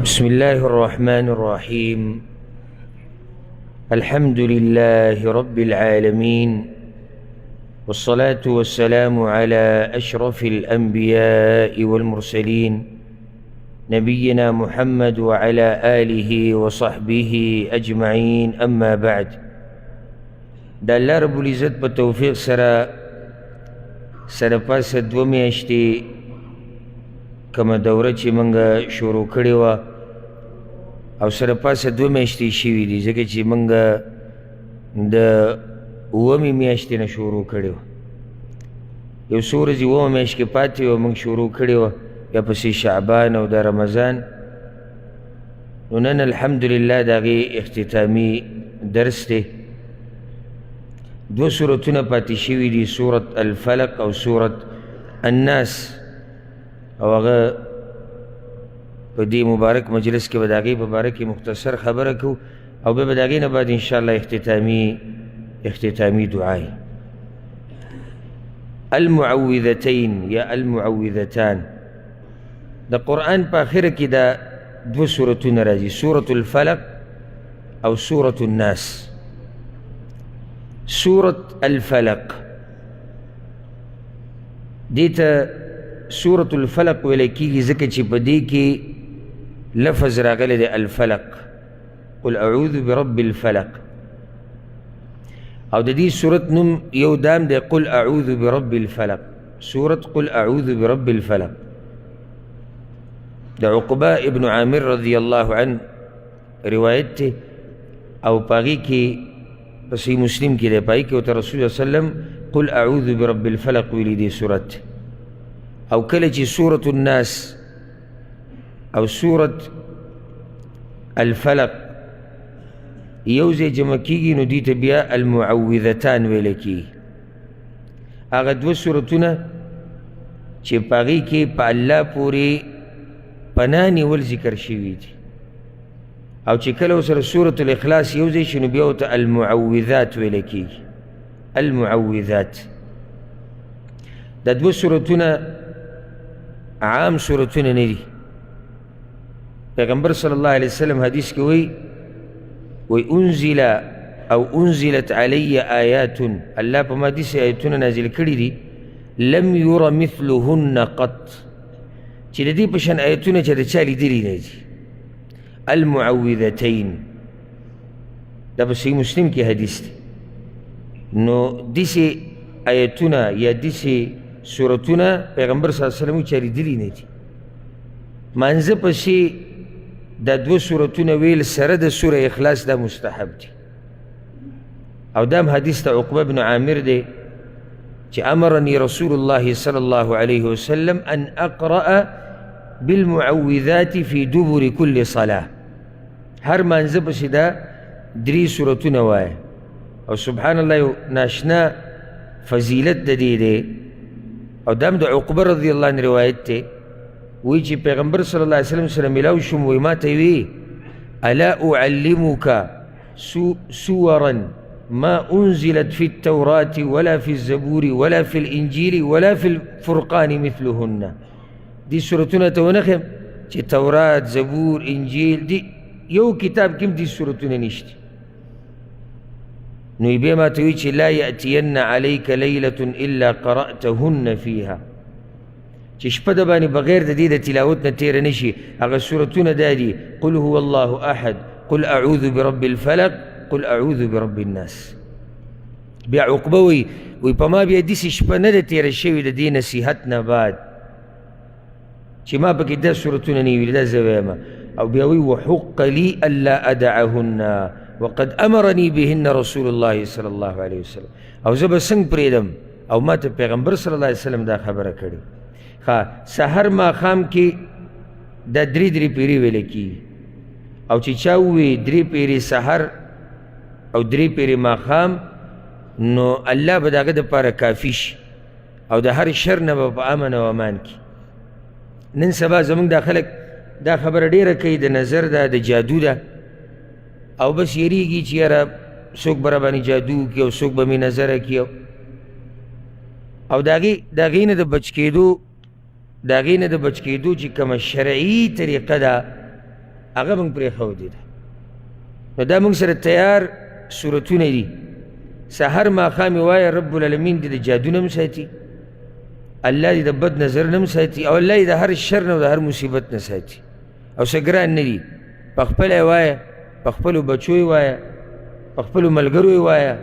بسم الله الرحمن الرحيم. الحمد لله رب العالمين، والصلاة والسلام على أشرف الأنبياء والمرسلين نبينا محمد وعلى آله وصحبه أجمعين. أما بعد، دا الله رب العزت بتوفيق سره پاس دو میاشتې کما دوره چې منګه شروع کړې وه او سره پاسه دو میاشتې شوي دي، ځکه چې منګه د اومې میاشتې نه شروع کړې وه. یو څو ورځې اومه میاشت کې پاتې وه، موږ شروع کړې وه، بیا پسې شعبان او د رمضان. نو نن الحمدلله د هغې اختتامي درس دی. دو سورتونه پاتې شوي دي، سورة الفلق او سورة الناس، او هغه په دې مبارک مجلس کې به د هغې په باره کې مختصر خبره کوو او بیا به د هغې نه بعد انشاءالله اختتامي دعای. المعوذتین یا المعوذتان، د قرآن په آخره کې دا دو سورتونه راځي، سورة الفلق او سورة الناس. سورة الفلق دیتا سورة الفلق ویل کېږي ځکه چې په دې کې لفظ راغلی دی الفلق، قل اعوذ برب الفلق، او د دې سورت نوم یو دام دی قل اعوذ برب الفلق، سورة قل اعوذ برب الفلق. د عقبہ ابن عامر رضی الله عنه روایت ته، او پاغي کې په صحیح مسلم کې دی، پاغي کې ورته رسول الله صلی الله علیه وسلم قل اعوذ برب الفلق ویلي دی سورت. او کله چې سورة الناس او سورة الفلق یو ځای جمع کېږي نو دې ته بیا المعوذتان ویل کېږي. هغه دوه سورتونه چې په هغې کې په الله پورې پناه نیول ذکر شوي دي، او چې کله ورسره سورة الاخلاص یو ځای شي نو بیا ورته المعوذات ویل کېږي. المعوذات دا دوه سورتونه عام سورتونه نه دي. پیغمبر صلی الله علیه وسلم حدیث کې وی انزل او انزلت علی آیات، الله په ما داسې آیتونه نازل کړي دي لم یر مثلهن قط، چې د دې په شان آیتونه چې د چا لیدلي نه دي. المعوذتین دا په صحیح مسلم کې حدیث دی. نو داسې آیتونه یا داسې سورتونه پیغمبر صلی الله علیه وسلم چا لیدلي نه دي. مانځه پسې دا دوه سورتونه ویل سره د سوره اخلاص دا مستحب دي. او دام حدیث ته عقبه بن عامر دی چې امرني رسول الله صلی الله علیه وسلم ان اقرأ بالمعوذات في دبر كل صلاة، هر مانځه پسې دا درې سورتونه وایه. او سبحان الله یو ناشنا فضیلت د دې دی. او دام د عقبه رضی الله عنه روایت ته وی چې پیغمبر صلی الله علیه وسلم سره ملاو شوم، وی ما ته وی الا اعلمك سورا ما انزلت في التوراة ولا في الزبور ولا في الانجيل ولا في الفرقان مثلهن. دي سورتونه ته ونخم چې تورات، زبور، انجیل دی یو کتاب کې دي سورتونه نشته. نو بیا ما ته وی چې لا یأتین علیک لیلة الا قرأتهن فیها، چې شپه د باندې بغیر د دې د تلاوت نه تېره نه شي. هغه سورتونه دا دي قل هو الله احد، قل اعوذ برب الفلق، قل اعوذ برب الناس. بیا عقبه وی په ما بیا داسې شپه نه ده تېره شوې د دې نصیحت نه بعد چې ما پکې دا سورتونه نه ویلي، دا زه وایم. او بیا وی وحق لي الا ادعهن وقد امرني بهن رسول الله صلی الله علیه وسلم، او زه به څنګه پرېږدم، او ما ته پیغمبر صلی الله علیه وسلم دا خبره کړې. سحر ماښام کې دا درې پیرې ویل کېږي، او چې چا ووی درې پیرې سحر او درې پیرې ماښام نو الله به د هغه دپاره کافي شي، او د هر شر نه به په امن او امان کې. نن سبا زموږ دا خلک دا خبره ډېره کوي د نظر ده، د جادو ده، او بس یریږي چې یاره څوک به راباندې جادو وکړي او څوک به مې نظره کړي، او د هغې نه د بچ کېدو چې کومه شرعي طریقه ده هغه موږ پرېښودې ده. نو دا موږ سره تیار صورتونه دي. سحر ماښام یې وایه رب العالمین دې د جادو نه هم ساتي، الله دې د بد نظر نه هم ساتي، او الله دې د هر شر نه او د هر مصیبت نه ساتي. او څه ګران نه دي، په خپله یې وایه، په خپلو بچو یې وایه، په خپلو ملګرو یې وایه.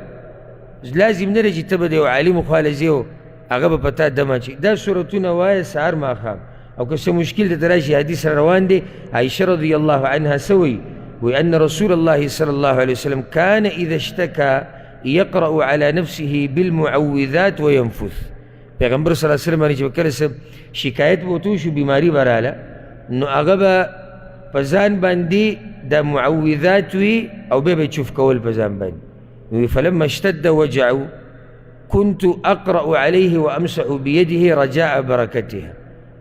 لازم نه دی چې ته به د یو عالم خوا له ځې او هغه به په تا دم اچوي. دا صورتونه وایه سهار ماښام. او که څه مشکل درته راشي، حدیث را روان دی، عایشه رضی الله عنها څه وایي؟ وایي ان رسول الله صلی الله علیه وسلم کان اذا اشتکى يقرأ على نفسه بالمعوذات وينفث. پیغمبر صلی الله علیه وسلم باندې چې کله څه شکایت به ورته وشو، بیماري به راله، نو هغه به په ځان باندې د معوذات وي او بیا به یې چوف کول په ځان باندې. وی فلما اشتد وجعه كنت اقرأ عليه وامسح بيده رجاء برکتها.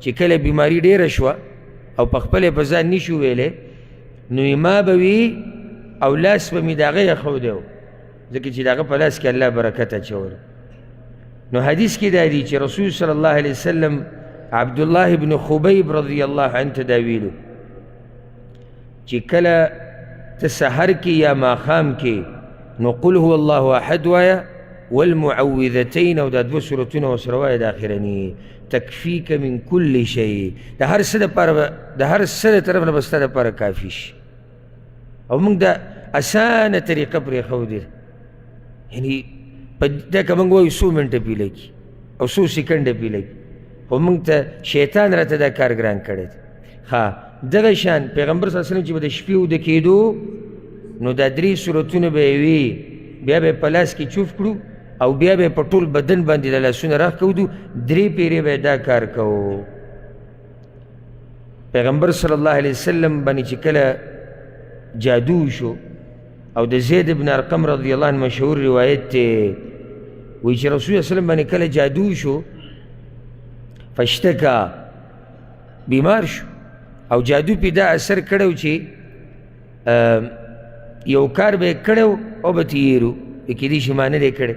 چې کله بیماری ډیره شوه او په خپله په ځان نشو ویلی، نو ما به وي او لاس به مې د هغه ایښودی و، ځکه چې د هغه په لاس کې الله برکت اچولی. نو حدیث کې دا دی چې رسول صلی الله علیه وسلم عبدالله بن خبیب رضی الله عنه ته دا ویلو چې کله ته سحر کې یا ماښام کې نو قل هو الله احد وایه، والمعوذتین او دا دوه صورتونه ورسره وایه، د اخرني تکفیک من کل شی، د هر څه دپاره د هر څه د طرف نه به ستا دپاره کافي شي. او موږ دا اسانه طریقه پرېښودې ده، یعنې دا که موږ وایو 100 منټه پې لګي او 100 سکنډه پې لګي، خو موږ ته شیطان راته دا کار ګران کړی دی. ښه دغه شان پیغمبر صلی الله علیه وسلم چې به د شپې وده کېدو، نو دا 3 صورتونه به یې وي، بیا به یې په لاس کې چوف کړو او بیا به په ټول بدن باندې د لاسونه راښ کودو، 3 پیرې به دا کار کوو. پیغمبر صلی الله علیه وسلم باندې چې کله جادو شو، او د زید بن ارقم رضی الله عنه مشهور روایت دی، وایي چې رسول الله وسلم باندې کله جادو شو فاشتکا، بیمار شو، او جادو پې دا اثر کړی چې یو کار به یې کړی او به تېرو، کېدای شي ما نه دی کړی،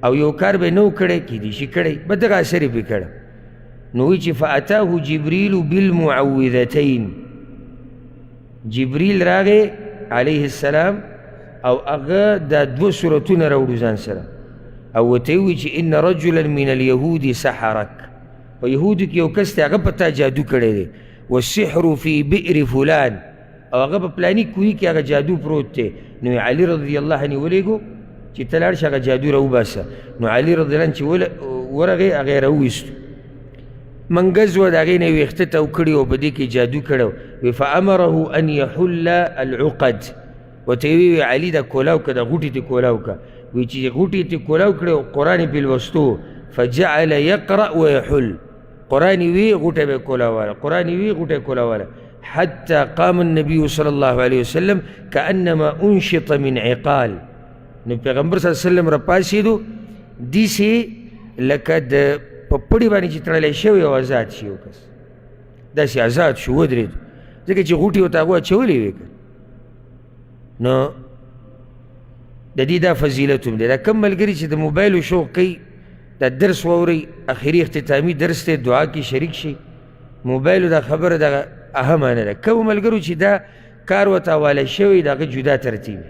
او یو کار به یې نه و کړی، کېدای شي کړی، به دغه اثر یې پې کړی. نو وایي چې فاتاه جبریل بالمعوذتین، جبریل راغی علیه السلام او هغه دا 2 صورتونه راوړو ځان سره، او ورته یې ووایي چې ان رجلا من اليهود سحرک، په یهودو کې یو کس دی هغه په تا جادو کړی دی، والسحر فی بئر فلان، او هغه په پلاني کوهي کې هغه جادو پروت دی. نو علي رضی الله عنه ولېږو چې ته لاړ شي هغه جادو راوباسه. نو علي رضی الله عنه چې ورغی هغه یې راوویستو، منګز و د هغې نه یې ویښته تو کړي او په دې کې جادو کړی وی فامره ان یحل العقد، ورته یې وی علي دا کولاو که د غوټې ته کولاو که، وی چې غوټې ته کولاو کړی او قرآن یې پې لوستو، فجعل یقرأ ویحل، قرآن یې وی غوټه به یې کولاوله، قرآن یې وی غوټه یې کولاوله، حتى قام النبي صلى الله عليه وسلم كأنما انشط من عقال. نو پیغمبر صلی الله علیه وسلم را پاسېدو داسې لکه د په پړي باندې چې تړلی شوی او ازاد شي یو کس، داسې ازاد شو، ودرېد، ځکه چې غوټې ورته هغو اچولې وې. نو د دې دا فضیلت هم دی. دا کم ملګري چې د موبایلو شوق کوي، دا درس واورئ، اخري اختتامي درس دی، دعا کې شریک شي. موبایلو دا خبره دغه اهمه نه ده. کوم ملګرو چې دا کار ورته حواله شوی د هغه جدا ترتیب،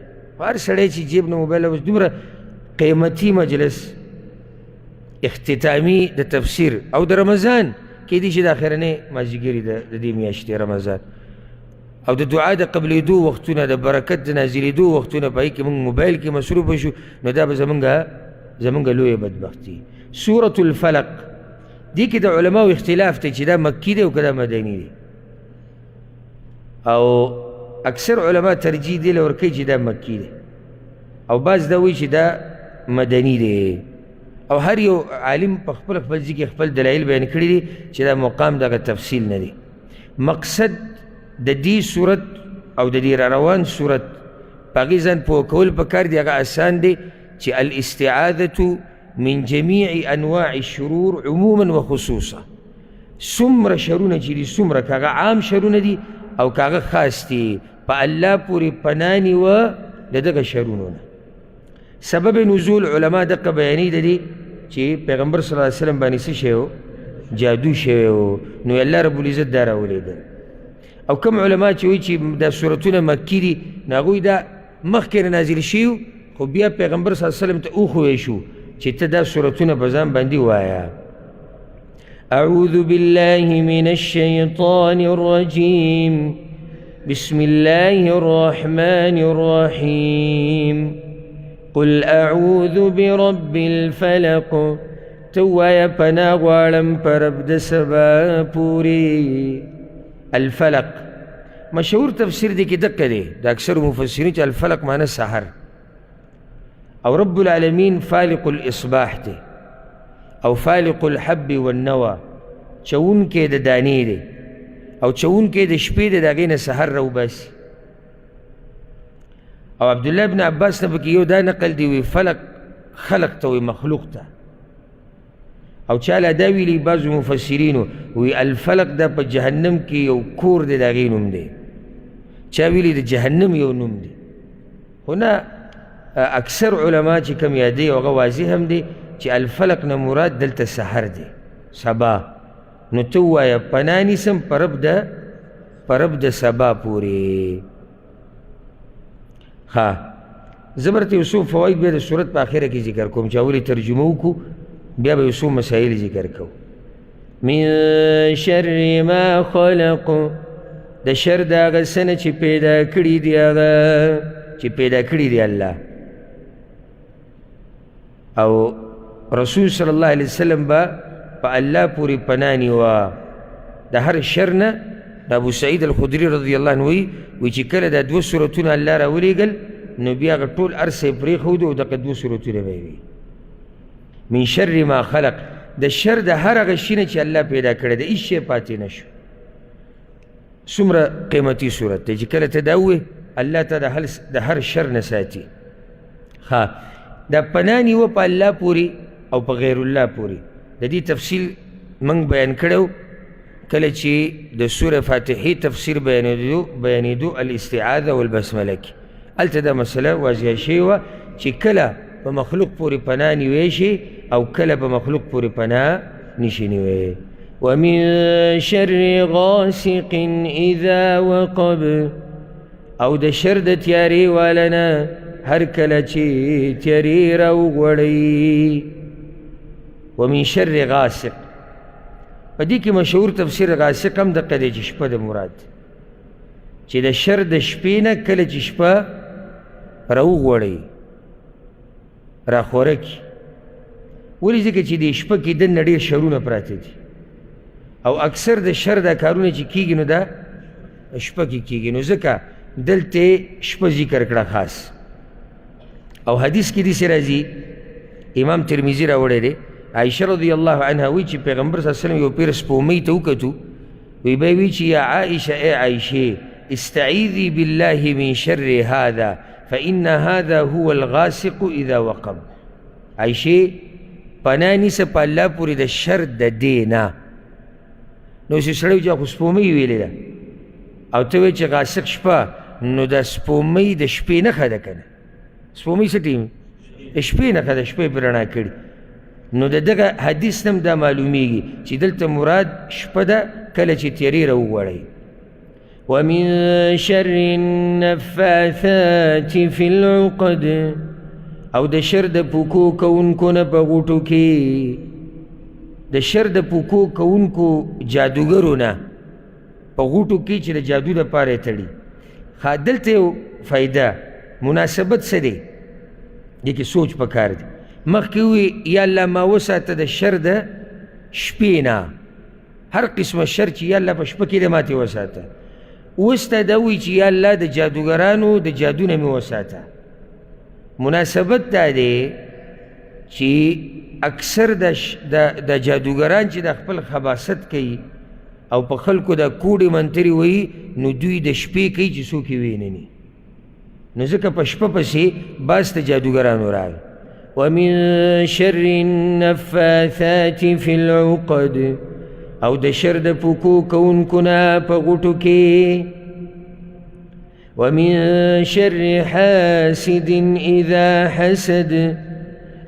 هر سړی چې جیب نه موبایل اوس دومره قیمتي مجلس اختتامي د تفسیر او د رمضان کېدای شي د اخرنۍ مازدیګري د دې میاشتې رمضان او د دعا د قبلېدو وختونه، د برکت د نازلېدو وختونه، په هغې کې موږ موبایل کې مصروفه شو، نو دا به زمونږ لویه بدبختي. سورة الفلق دې کې د علماو اختلاف دی چې دا مکي دی او که دا مدني دی، او اکثر علما ترجیح دی ورکوي چې دا مکي دی، او بعض دا وایي چې دا مدني دی، او هر یو عالم په خپل ځای کې خپل دلایل بیان کړي دي چې دا مقام دغه تفصیل نه دی. مقصد د دې صورت او د دې راروان صورت په هغې ځان پوه کول پکار دی، هغه اسان دی چې الاستعاذة من جميع انواع الشرور عموما وخصوصا. څومره شرونه چې دي، څومره که هغه عام شرونه دي او که هغه خاص دي، په الله پورې پناه نیوه د دغه شرونو نه. سبب نزول علما دقه بیانوي د دې چې پیغمبر صلی الله علیه وسلم باندې څه شوی و؟ جادو شوی و، نو الله رب العزت دا راولېږل. او کم علما چې وایي چې دا سورتونه مکي دي نو هغوی دا مخکې نه نازل شوي خو بیا پیغمبر صلی الله علیه وسلم ته وښوی شو چې ته دا سورتونه په ځان باندې ووایه. أعوذ بالله من الشيطان الرجيم بسم الله الرحمن الرحيم قل أعوذ برب الفلق توایا پناه غواړم په رب د سبا پورې. الفلق مشهور تفسیر دی کې دقه دی د اکثر مفسرین چې الفلق معنی سحر او رب العالمین فالق الاصباح دی او فالق الحب والنوى چون کې د دانې دی او چون کې د شپې د هغې نه سحر راوباسي. او عبدالله بن عباس نه پکې یو دا نقل دی وی فلق خلق ته وی مخلوق ته او چاله دا ویلي بعضو مفسرینو وی الفلق دا په جهنم کې یو کور دی د هغې نوم دی چا ویلي د جهنم یو نوم دی. هنا اکثر علما چې کم یادوي هغه واضح هم دی چې الفلق نه مراد دلته سحر دی سبا نو ته ووایه پناه نیسم په رب د سبا پورې. ها زه برته یو څو فواید بیا د صورت په آخره کې ذکر کوم چې اولې ترجمه وکړو بیا به یو څو مسایل ذکر کوو. من شر ما خلق د شر د هغه څه نه چې پیدا کړي دي هغه چې پیدا کړي دي الله. او رسول صلی الله علیه وسلم به په الله پورې پناه نیوه د هر شر نه. د ابو سعید الخدري رضی الله عنه وی چې کله دا دوه صورتونه الله راولېږل نو بیا هغه ټول ارسه یې پرېښودو او دغه دوه صورتونه به وي. من شر ما خلق د شر د هر هغه شي نه چې الله پیدا کړی دی هېڅ شی پاتې نه شو. څومره قیمتي صورت دی چې کله ته دا ووایې الله ته د هر شر نه ساتي. ښه دا پناه نیوه په الله پورې او په غیر الله پورې د دې تفصیل موږ بیان کړی کله چې د سوره فاتحې تفسیر بیانېدو الاستعاذه والبسمله کې هلته دا مسله واضحه شوې وه چې کله په مخلوق پورې پناه نیوی شي او کله په مخلوق پورې پناه نشي نیوی. ومن شر غاسق اذا وقب او د شر د تیارې والا نه هر کله چې تیارې راوغوړوي. ومن شر غاسق په دې کې مشهور تفسیر غاسق هم دقه دی چې شپه د مراد چې د شر د شپې نه کله چې شپه راوغوړوي راخوره کړي. ولې ځکه چې دې شپه کې دننه ډېر شرونه پراته دي او اکثر د شر دا کارونه چې کېږي نو دا شپه کې کېږي نو ځکه دلته شپه ذکر کړه خاص. او حدیث کې داسې راځي امام ترمذي راوړی دی عائشه رضی الله عنها وی چې پیغمبر صلی الله علیه وسلم یو پیر سپومۍ ته وکتو وی به وی چې یا عائشه ای عائشې استعیذي بالله من شر هذا فإن هذا هو الغاسق اذا وقب. عائشې پناه نیسه په الله پورې د شر د دې نه. نو چې سړی چې خو سپومۍ ویلې ده او ته وایې چې غاسق شپه نو د سپومۍ د شپې نښه ده که نه سپومۍ څه ټیم د شپې نښه ده شپې پرې رڼا کړي نو د دغه حدیث نه هم دا معلومیږي چې دلته مراد شپه ده کله چې تیارې راوغواړئ. ومن شر النفاثات في العقد او د شر د پوکو کوونکو نه په غوټو کې د شر د پوکو کوونکو جادوګرو نه په غوټو کې چې د جادو دپاره یې تړي. ښه دلته یو فایده مناسبت څه دی دې کې سوچ پکار دی. مخکې ووی یا الله ما وساته د شر د شپې نه هر قسمه شر چې یا الله په شپه کې د ماتې وساته. اوس ته دا وایي چې یا الله د جادوګرانو د جادو نه مې وساته. مناسبت دا دی چې اکثر د جادوګران چې د خپل خباست کوي او په خلکو د کوډې منترې وایي نو دوی د شپې کوي چې څوک یې وینني نو ځکه په شپه پسې باز د جادوګرانو راغی. ومن شر النفاثات في العقد او د شر د پوکو کوونکو نه په غوټو کې. ومن شر حاسد اذا حسد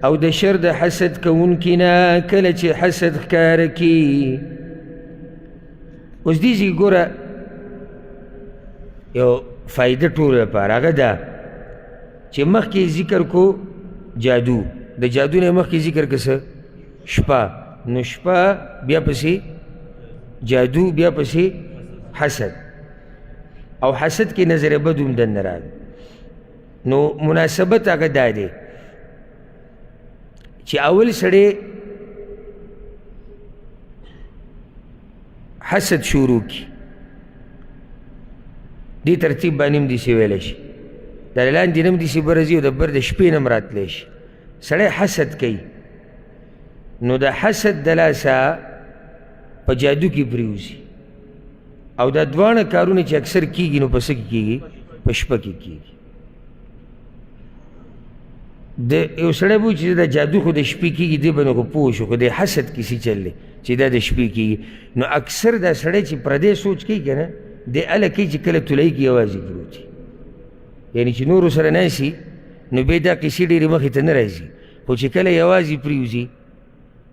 او د شر د حسد کوونکي نه کله چې حسد ښکاره کي. اوس دې ځای ګوره یو فایده ټولو لپاره هغه دا چې مخکې ذکر کو جادو، د جادو نه مخکې ذکر که څه شپه، نو شپه بیا پسې جادو، بیا پسې حسد، او حسد کې نظر بد هم دننه راغی. نو مناسبت هغه دا دی چې اول سړی حسد شروع کی، دې ترتیب باندې هم داسې ویلی شي، د لاندې نه هم داسې برځي او د بر د شپې نه هم راتلی شي. سړی حسد کوي، نو د حسد د لاسه په جادو کې پرېوځي، او دا دواړه کارونه چې اکثر کېږي نو په څه کې کېږي؟ په شپه کې کېږي. د یو سړی به چې د جادو خو د شپې کېږي، دی به نو خو پوه شو، خو د حسد کیسې چل دی چې دا د شپې کېږي. نو اکثر دا سړی چې پردی سوچ کوي که نه، دی هله کوي چې کله تولۍ کې یوازې پروت وي، یعنې چې نورو سره ناستي نو بیا دا کیسې ډېرې مخې ته نه راځي، خو چې کله یوازې پرېوځي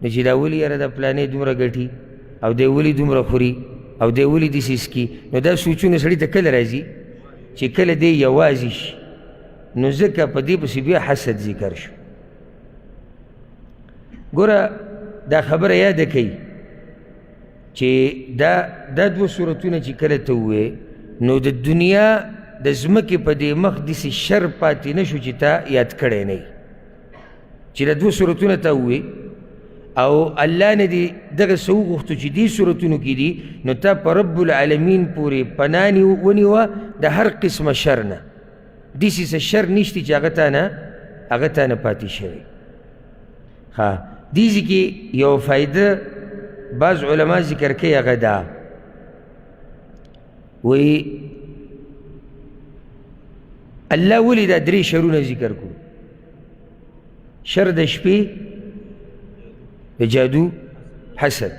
نو چې دا ولې یاره دا پلانې دومره ګټي، او دی ولې دومره خوري، او دی ولې داسې څکي، نو دا سوچونه سړي ته کله راځي چې کله دی یوازې شي. نو ځکه په دې پسې بیا حسد ذکر شو. ګوره دا خبره یاده کوي چې دا دوه صورتونه چې کله ته ووې، نو د دنیا د ځمکې په دې مخ داسې شر پاتې نه شو چې تا یاد کړی نه وي، چې دا دوه صورتونه ته ووې او الله نه دې دغه څه وغوښتو چې دې صورتونو کې دي، نو تا په رب العالمین پورې پناه ونیوه د هر قسمه شر نه. داسې څه شر نشته چې هغه تا نه پاتې شوی. ها دې ځای کې یو فایده بعض علما ذکر کوي، هغه دا وایي الله ولې دا درې شرونه ذکر کړو؟ شر د شپې، د جادو، حسد.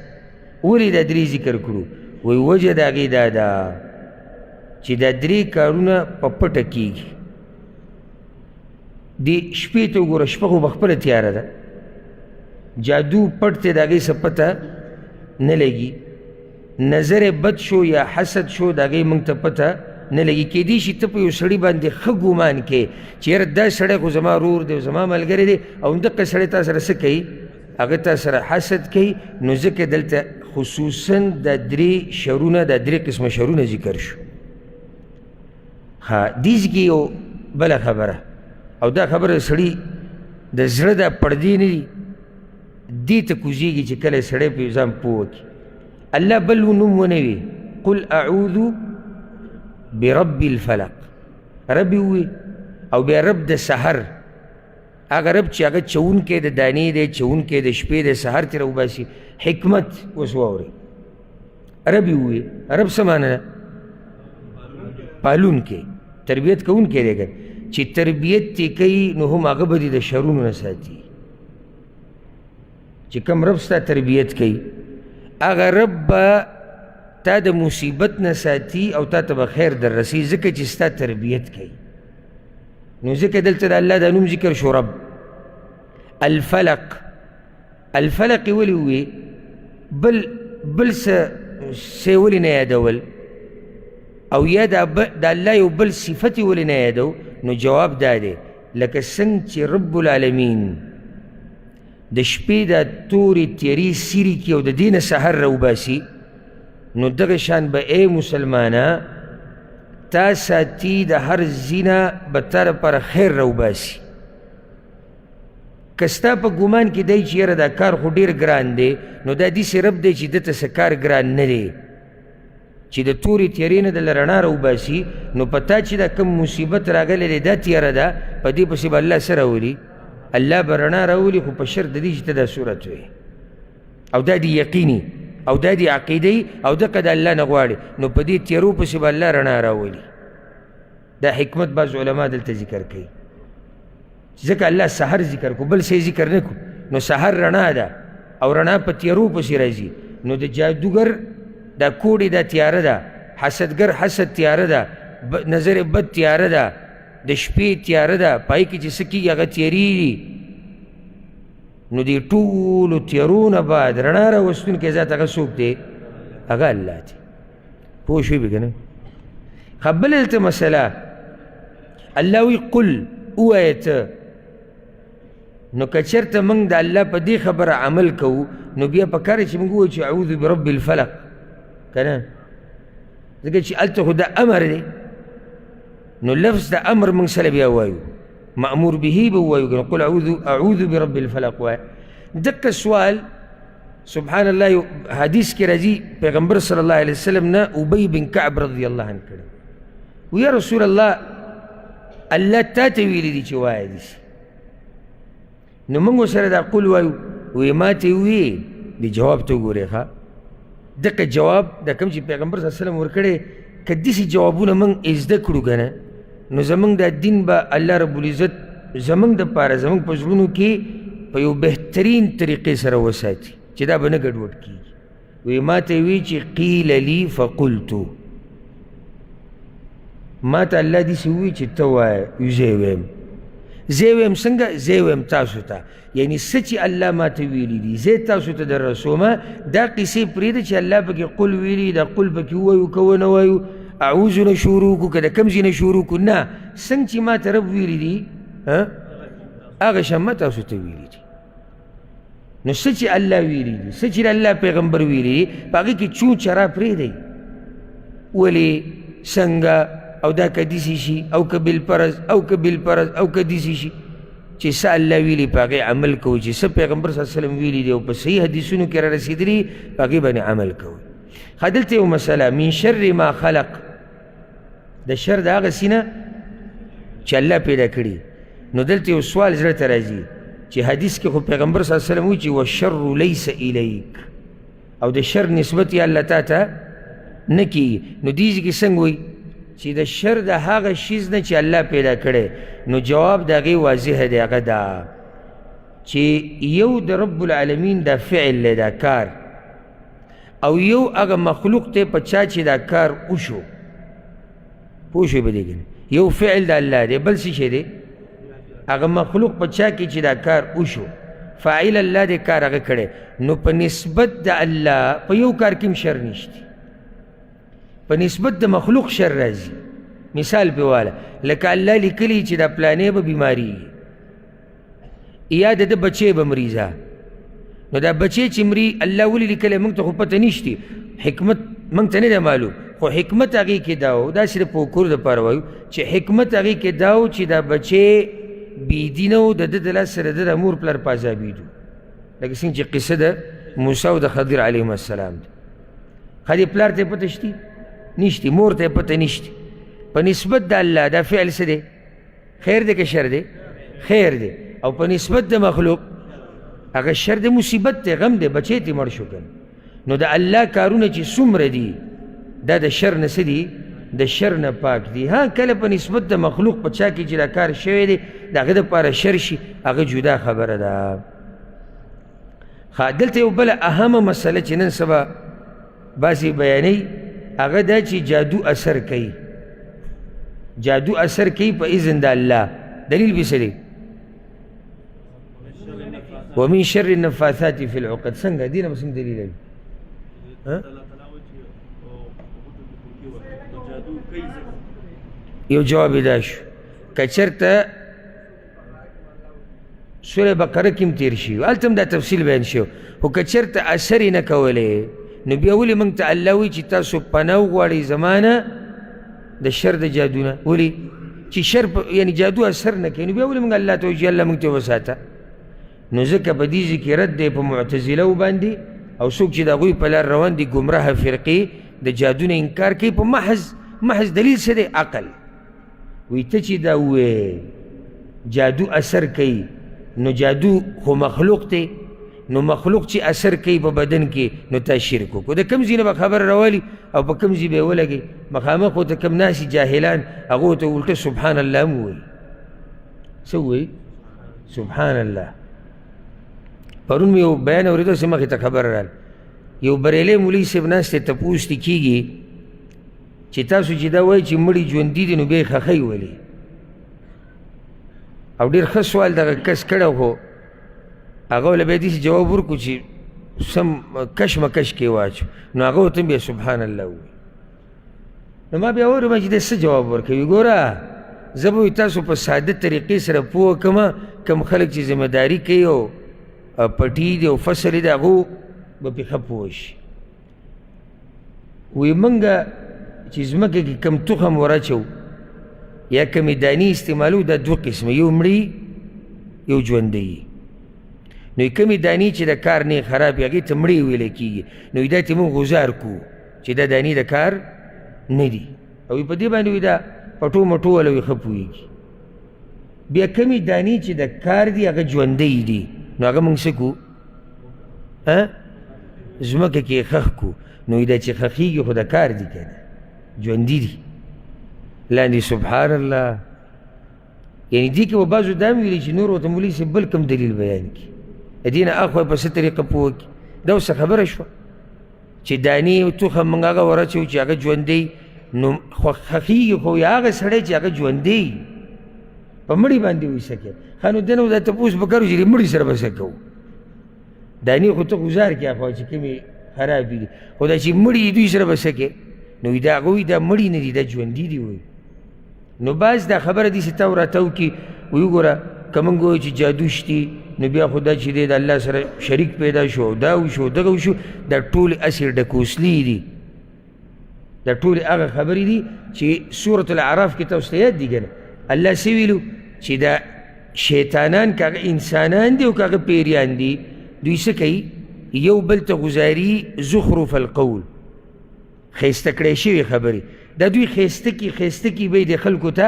ولې دا درې ذکر کړو؟ وایي وجه د هغې دا ده چې دا درې کارونه په پټه کېږي. دې شپې ته وګوره، شپه خو بخپله تیاره ده، جادو پټ دی، د هغې څه پته نه لګي، نظر بد شو یا حسد شو د هغې موږ ته پته نه لګي. کیدای شي ته په یو سړي باندې ښه ګمان کې چې یاره دا سړی خو زما رور دی او زما ملګری دی، او همدغه سړی تا سره څه کوي؟ هغه تا سره حسد کوي. نو ځکه دلته خصوصا دا درې شرونه، دا درې قسمه شرونه ذکر شو. ها دې کې یو بله خبره، او دا خبره سړي د زړه دا پردې نه دي، دې ته کوزېږي چې کله سړی په ځان پوه وکړي. الله بل نوم ونه وي، قل اعوذ برب الفلق، رب یې ووي، او بیا رب د سحر، هغه رب چې هغه چونکی د دانې دی، چونکی د شپې د سحر ترې وباسي. حکمت اوس واورئ، رب یې ووي. رب څه معنی ده؟ پالونکی، تربیت کوونکی دی. که چې تربیت یې کوي نو هم هغه به دې د شرونو نه ساتي. چې کوم رب ستا تربیت کوي، هغه رب به تا د مصیبت نه ساتي او تا ته به خیر در رسي، ځکه چې ستا تربیت کوي. نو ځکه دلته د الله دا نوم ذکر شو، رب. الفلق، الفلق یې ولې ووي؟ بل څه ولې نه یادول؟ او یا د الله یو بل صفت یې ولې نه یادو؟ نو جواب دا دی لکه څنګه چې رب العالمین د شپې دا تورې تیرې سیرې کي او د دې نه سحر راوباسي، نو دغه شان به ای مسلمانه تا ساتي د هر زینه به تا لپاره خیر راوباسي. که ستا په ګمان کې دی چې یاره دا کار خو ډېر ګران دی، نو دا داسې رب دی چې ده ته څه کار ګران نه دی، چې د تورې تیرې نه دله رڼا راوباسي. نو په تا چې دا کوم مصیبت راغلی دی دا تیاره ده، په دې پسې به الله څه راولي؟ الله به رڼا راولي، خو په شرط د دې چې ته دا صورت وي، او دا دی یقیني، او دا دی عقیدهی، او دغه د الله نه غواړي، نو په دې تیرو پسې به الله رڼا راولي. دا حکمت بعض علما دلته ذکر کوي، ځکه الله سحر ذکر کو، بل شی ذکر نه کو. نو سحر رڼا ده، او رڼا په تیرو پسې راځي. نو د جادوګر دا کوډې دا تیاره ده، حسدګر حسد تیاره ده، نظر بد تیاره ده، د شپې تیاره ده، پای کې چې څه کېږي هغه تیرېږي. نو دې ټولو تیارو نه بعد رڼا راوستونکی ذات هغه څوک دی؟ هغه الله دی. پوه شوې به که نه؟ خبل دلته مسله الله وی قل ووایه ته نو که چېرته موږ د الله په دې خبره عمل کوو نو بیا پکار چې موږ ووایو چې اعوذ برب الفلق که نه ځکه چې هلته خو دا امر دی نو لفظ د امر موږ سره بیا وایو مأمور به به وایو که قل اعوذ برب الفلق وایه دقه سوال سبحان الله یو حدیث کې راځي پیغمبر صلی الله علیه وسلم نه ابی بن کعب رضی الله عنه کړی و یا رسول الله الله تا ته ویلي دي چې وایه داسې نو موږ ورسره دا قول وایو وی ما ته وویې د جواب ته وګورئ ښه دقه جواب دا کوم چې پیغمبر صلی الله علیه وسلم ورکړی که داسې جوابونه موږ زده کړو که نه نو زموږ دا دین به الله رب العزت زموږ دپاره زموږ په زړونو کې په یو بهترین طریقې سره وساتي چې دا به نه ګډوډ کېږي وی ما ته وی چې قیل لی فقلتو ما ته الله داسې ووایي چې ته وایه وي زه یې ویم زه ویم څنګه زه ویم تاسو ته یعنی څه چې الله ما ته ویلي دي زه تاسو ته در رسومه دا قصې پرېږده چې الله پکې قل ویلي دا قل پکې ووایو که ونه وایو اعوذ نه شروع کړو که د کوم ځای نه شروع کړو نه څنګه چې ما ته رب ویلي دي هغه شان ما تاسو ته ویلي دي نو څه چې الله ویلي دي څه چې د الله پیغمبر ویلي دي په هغې کې چون چرا پرېږدئ ولې څنګه او دا که داسې شي او که بالفرض او که بالفرض او که داسې شي چې څه الله ویلي په هغې عمل کوو چې څه پیغمبر صلی الله علیه وسلم ویلي دي او په صحیح حدیثونو کې را رسېدلي په هغې باندې عمل کوئ ښه دلته یو مسله من شر ما خلق د شر د هغه سي نه چې الله پیدا کړي نو دلته یو سوال زړه ته راځي چې حدیث کې خو پیغمبر صلی الله علیه وسلم وایي چې والشر لیس الیک او د شر نسبت یې الله تا ته نه کېږي نو دې ځای کې څنګه وایي چې د شر د هغه شیز نه چې الله پیدا کړی نو جواب د هغې واضح دی هغه دا چې یو د رب العالمین دا فعل دی دا کار او یو هغه مخلوق دی په چا چې دا کار وشو پوه شوې په دې کې یو فعل د الله دی بل څه شی دی هغه مخلوق په چا کې چې دا کار وشو فاعل الله دی کار هغه کړی نو په نسبت د الله په یو کار کې هم شر نشته په نسبت د مخلوق شر راځي مثال پې واله لکه الله لیکلی چې دا پلانې به بیماري یا د ده بچی به مریضه نو دا بچی چې مري الله ولې لیکلی موږ ته خو پته نشتي حکمت موږ ته نه دی معلوم خو حکمت هغې کې دا و دا صرف په کور دپاره وایو چې حکمت هغې کې دا و چې دا بچی بېدینه و د ده د لاس سره د د مور پلار په عذابېدو لکه څنګه چې قصه د موسی او د خضر علیهم السلام ده ښه دې پلار ته یې پته شتي نشتی مور ته پته نشتی په نسبت د الله دا فعل څه دی خیر دی که شر دی خیر دی او په نسبت د مخلوق هغه شر دی مصیبت دی غم دی بچی تی مړ شو کنه نو د الله کارونه چې څومره دي دا د شر نه څه دي د شر نه پاک دي ها کله په نسبت د مخلوق په چا کې چې دا کار شوی دی د هغه دپاره شر شي هغه جدا خبره ده ښه دلته یو بله اهمه مسله چې نن سبا بعضې بیانوي هغه دا چې جادو اثر کوي جادو اثر کوي په اذن د الله دلیل به څه دی ومن شر النفاثات في العقد څنګه دې نه به څنګه دلیل لري یو جواب دا شو که چېرته سوره بقره کې هم تېر شي هلته هم دا تفصیل بیان شو خو که چېرته اثر یې نه کولی نو بیا ولې موږ ته الله وایي چې تاسو پناه وغواړئ زما نه د شر د جادو نه ولې چې شر یعنی جادو اثر نه کوي نو بیا ولې موږ الله ته وایو چې الله موږ ته وساته نو ځکه په دې ځای کې رد دی په معتزلو باندې او څوک چې د هغوی په لار روان دي ګمراه فرقې د جادو نه انکار کوي په محض دلیل څه دی عقل وایي ته چې دا ووایې جادو اثر کوي نو جادو خو مخلوق دی نو مخلوق چې اثر کوي په بدن کې نو تا شرک وکړو د کوم ځای نه به خبر راولي او په کوم ځای به یې ولګي مخامخ ورته کوم ناسي جاهلان هغو ته الټه سبحان الله هم ووایي څه ووایي سبحان الله پرون مې یو بیان اورېدو چې مخې ته خبر راغله یو بریلی مولوي صاحب ناست دی تپوس ترې کېږي چې تاسو چې دا وایي چې مړي ژوندي دي نو بیا یې خښئ ولې او ډېر ښه سوال دغه کس کړی خو هغه له بیا داسې جواب ورکړو چې سم کشمکش کې واچو نو هغه ورته بیا سبحان الله ووایي نو ما بیا واورم چې دی څه جواب ورکوي. ګوره زه به تاسو په ساده طریقې سره پوه کړم، کم خلک چې ذمهداري کوي او پټي دي او فصل دی هغو به پې ښه پوه شي. وایي موږ چې ځمکه کې کم تخم ور اچو یا کمې دانې استعمالو دا دوه قسمه، یو مړي یو ژوندی. نو کمې دانې چې د کار نه خراب هغې ته مړې ویلی کېږي، نو دا ته موږ غزار کوو چې دا دانې د کار نه دي، او په دې باندې دا پټو مټو والا وي ښه پوهېږي. بیا کمې دانې چې د کار دي هغه ژوندی دي، نو هغه موږ څه کوو؟ ځمکه کې یې ښخ کوو. نو دا چې ښخېږي خو د کار دي که نه، ژوندي دي. لاندې سبحان الله، یعنې دې کې به بعضو دا هم ویلي چې نور ورته مولوي صاحب بل کوم دلیل بیان کړي، د دې نه اخوا په څه طریقه پوه کړي. دا اوس خبره شوه چې دانې تخم موږ هغه ور اچوو چې هغه ژوندی، نو ښخېږي خو یا هغه سړی چې هغه ژوندی په مړي باندې وایي څه کوي. ښه نو ده نه دا تپوس به کوو چې د مړي سره به څه کوو. دانې خو ته ګزار کړې اخوا چې کومې خرابې دي، خو دا چې مړي دوی سره به څه کوې؟ نو دا هغه وایي دا مړي نه دي، دا ژوندي دي وایي. نو بعض دا خبره داسې تا راته وکړي، وایي وګوره که موږ وایو چې جادو شتي، نو بیا خو دا چې دی د الله سره شریک پیدا شو او دا وشو دغه وشو، دا ټولې هسې ډکوسلي دي، دا ټولې هغه خبرې دي چې سورة الاعراف کې تاسو ته یاد دي که نه؟ الله څه ویلو چې دا شیطانان که هغه انسانان دي او که هغه پیریان دي، دوی څه کوي؟ یو بل ته ګزاري زخرف القول، ښایسته کړی شوې خبرې، دا دوی ښایسته کي به یې د خلکو ته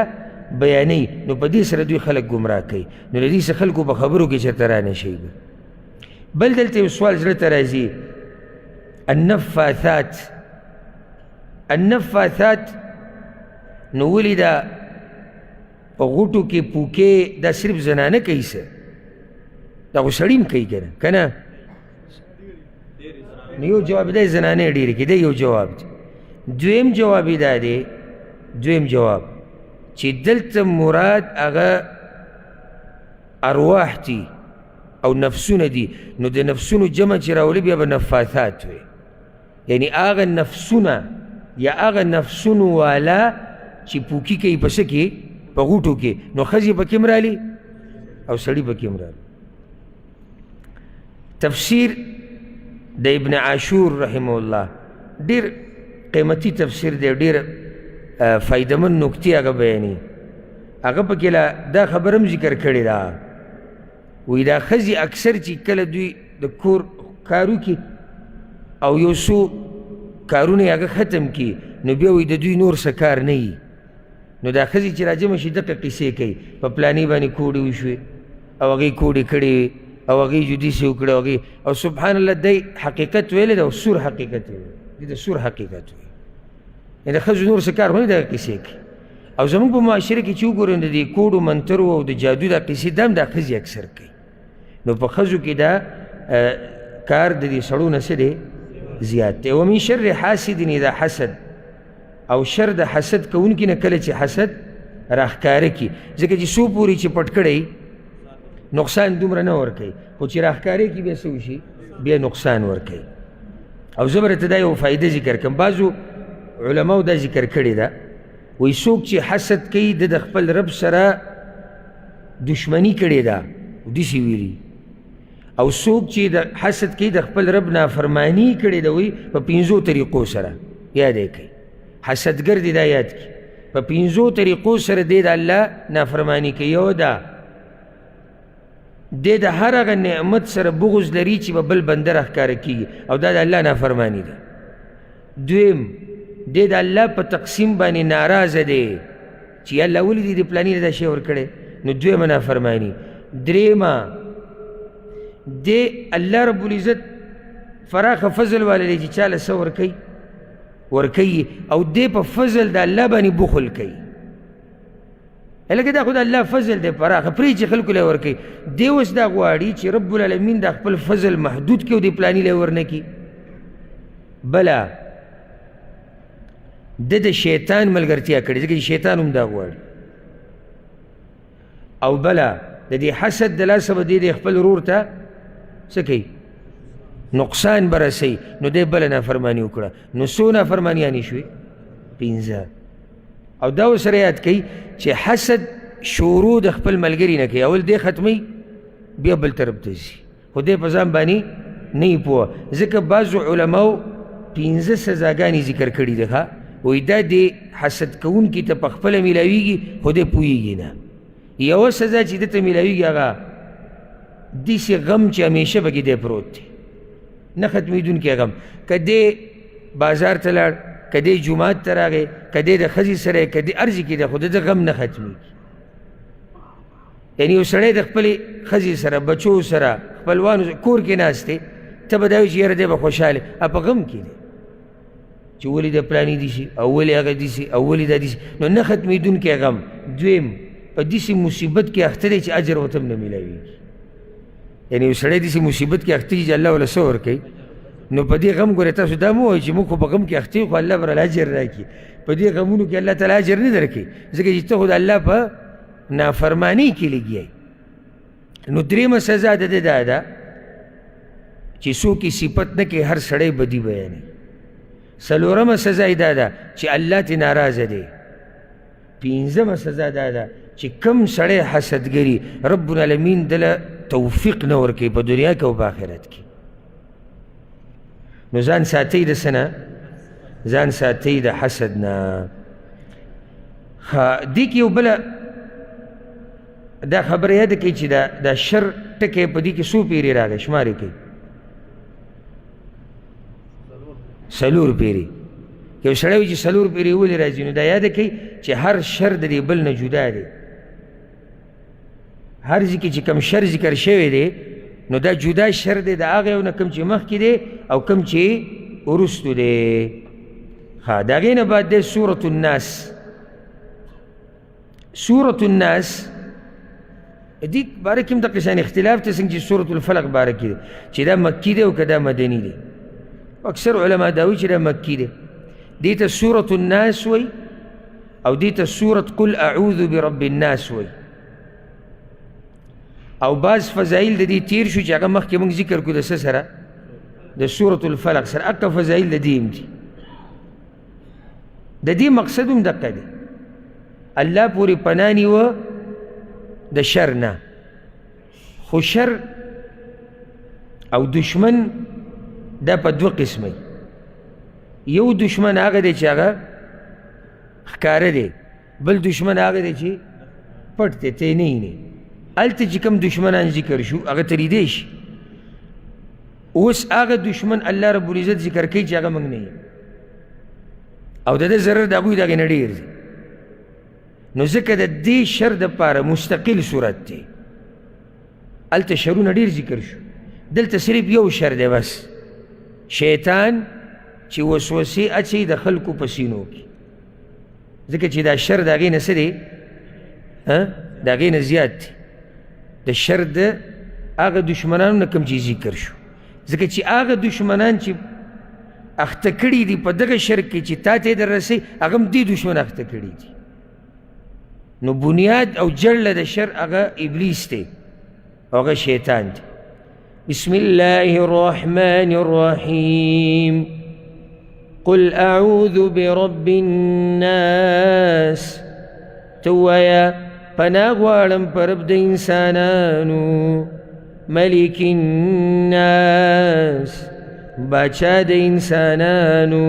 بیانوي. نو په دې سره دوی خلک ګمراه کوي. نو له دې څه خلکو په خبرو کې چېرته را نه شي. بل دلته یو سوال زړه ته راځي، النفاثات نو ولې دا په غوټو کې پوکې دا صرف زنانه کوي څه؟ دا خو سړي هم کوي که نه؟ نو یو جواب دی زنانې ډېرې کوي، دا یو جواب دی. دویم جواب یې دا دی، دویم جواب چې دلته مراد هغه ارواح دي او نفسونه دي، نو د نفسونو جمع چې راولي بیا به نفاثات وي، یعنی هغه نفسونه یا هغه نفسونو والا چې پوکي کوي په څه کې؟ په غوټو کې. نو ښځې پکې هم رالي او سړي پکې هم رالي. تفسیر د ابن عاشور رحمه الله ډېر قیمتي تفسیر دی، ډېر فایدمن نکتې هغه بیانوي. هغه پکې دا خبره هم ذکر کړې ده، وایي دا ښځې اکثر چې کله دوی د کور کار وکړي او یو څو کارونه یې هغه ختم کړي، نو بیا وایي د دوی نور څه کار نه وي. نو دا ښځې چې راجمع شي دغه قیسې کوي، په پلانې باندې کوډې وشوې او هغې کوډې کړې وې او هغې جدي څه وکړه او سبحان الله دی حقیقت ویلی ده او سور حقیقت ویلی د سور حقیقت ویلی، یعنې ښځو نور څه کار خو نه دغه قیسې کوي. او زموږ په معاشره کې چې وګورو د دې کوډو منترو او د جادو دا قیسې دا هم دا ښځې اکثر کوي. نو په ښځو کې دا کار د دې سړو نه څه دی؟ زیات دی. ومن شر حاسد اذا حسد، او شر د حسد کوونکي نه کله چې حسد راښکاره کړي، ځکه چې څو پورې چې پټ کړی نقصان دومره نه ورکوي، خو چې راښکاره کړي بیا څه وشي؟ بیا نقصان ورکوي. او زه به درته دا یو فایده ذکر کړم، بعضو علماو دا ذکر کړې ده، وایي څوک چې حسد کوي د خپل رب سره دشمني کړې ده، داسې ویلي، او څوک چې د حسد کوي د خپل رب نافرماني کړې ده، وایي په 5 طریقو سره یاد یې کوي. حسدګر دی دا یاد کړي، په 5 طریقو سره دی د الله نافرماني کوي. یو دا دی د هر هغه نعمت سره بغض لري چې به بل بنده راښکاره کېږي، او دا د الله نافرماني ده. دویم دی د الله په تقسیم باندې ناراضه دی چې یا الله ولې دې پلاني دا شی ورکړی، نو دویمه نافرماني. دریمه دی الله رب العزت فراخه فضل والا دی چې چاله څه ورکوي، او دی په فضل د الله باندې بخل کوي. لکه دا خو د الله فضل دی پراخه، پرې چې خلکو له ورکوي. دی اوس دا غواړي چې رب العالمین دا خپل فضل محدود کړي او د پلاني له ورنه کړي. بله د شیطان ملګرتیا کړي، ځکه چې شیطان هم دا غواړي. او بله د دې حسد د لاسه به دی خپل ورور ته څه کوي؟ نقصان به رسوي. نو دی بله نافرماني وکړه. نو څو نافرمانیانې شوې؟ 5. او دا ورسره یاد کوي چې حسد شروع د خپل ملګري نه کوي، اول دی ختموي بیا بل طرف ته ځي، خو دی په ځان باندې نه وي پوه. ځکه بعضو علماو 15 سزاګانې ذکر کړي دي ښه، وایي دا د حسد کوونکي ته په خپله میلاویږي خو دی پوهېږي نه. یوه سزا چې ده ته میلاویږي هغه داسې غم چې همیشه پکې دی پروت دی، نه ختمېدونکی غم. که دی بازار ته لاړ، که دی جومات ته راغی، که دی د ښځې سره که دی هر ځای کې دی، خو د غم نه ختمېږي. یعنې یو سړی د خپلې ښځې سره، بچو سره، خپلوانو سره کور کې ناست دی، ته به دا وایي چې یاره دی به خوشحاله، په غم کې دی چې ولې د پلاني دي شي او ولې هغه دي شي او ولې دا دي شي، نو نه ختمېدونکی غم. دویم په داسې مصیبت کې اخته دی چې اجر ورته هم نه میلاویږي. یعنې یو سړی داسې مصیبت کې اخته چې الله وله څه ورکوي، نو په دې غم ګورې تاسو دا مه وایئ چې موږ خو په غم کې اخته یو خو الله به راله اجر راکړي. په دې غمونو کې الله تعالی اجر نه درکوي، ځکه چې ته خو د الله په نافرمانۍ کې لګیا یې. نو درېیمه سزا د ده دا ده چې څوک یې صفت نه کوي، هر سړی بدي بیانوي. څلورمه سزا یې دا ده چې الله ترې ناراضه دی. پنځمه سزا دا ده چې کم سړی حسدګري رب العالمین دله توفیق نه ورکوي په دنیا کې او په آخرت کې. نو ځان ساتئ د څه نه؟ ځان ساتئ د حسد نه. دې کې یو بله دا خبره یاده کوي چې دا شر ټکی په دې کې څو پیرې راغی، شمارې کوي 4 پیرې. یو سړی وایي چې 4 پیرې ولې راځي، نو دا یاده کوي چې هر شر د دې بل نه جدا دی. هر ځای کې چې کوم شر ذکر شوی دی نو دا جدا شر دی د هغه یو نه، کوم چې مخکې دی او کوم چې وروستو دی. د هغې نه بعد دی سورة الناس. سورة الناس دې باره کې هم دقه شان اختلاف دی، څنګه چې سورة الفلق باره کې دی چې دا مکي دی او که دا مدني دی. اکثر علما دا وایي چې دا مکي دی. دې ته سورة الناس وایي او دې ته سورة قل اعوذ برب الناس وایي. او بعض فضایل د دې تیر شو چې هغه مخکې موږ ذکر کړو د څه سره؟ د سورة الفلق سره. اکه فضایل د دې هم دي. د دې مقصد هم دقه دی، الله پورې پناه نیوه د شر نه. خو شر او دشمن دا په 2 قسمه. یو دشمن هغه دی چې هغه ښکاره دی، بل دشمن هغه دی چې پټ دی، ته یې نه وینې. هلته چې کوم دشمنان ذکر شو هغه ته لیدی شي. اوس هغه دشمن الله رب العزت ذکر کوي چې هغه موږ نه یو، او د ده ضرر د هغوی د هغې نه ډېر دی. نو ځکه د دې شر دپاره مستقل صورت دی. هلته شرونه ډېر ذکر شو، دلته صرف یو شر دی بس، شیطان چې وسوسې اچوي د خلکو په سینو کې. ځکه چې دا شر د هغې نه څه دی؟ د هغې نه زیات دی. د شر د هغه دشمنانو نه کوم چې ذکر شو، ځکه چې هغه دشمنان چې اخته کړي دي په دغه شر کې چې تا ته یې در رسوي، هغه هم دې دشمن اخته کړي دي. نو بنیاد او جړله د شر هغه ابلیس دی او هغه شیطان دی. بسم الله الرحمن الرحیم قل اعوذ برب الناس. تو وایه پناه غواړم په رب د انسانانو، ملک الناس باچا د انسانانو،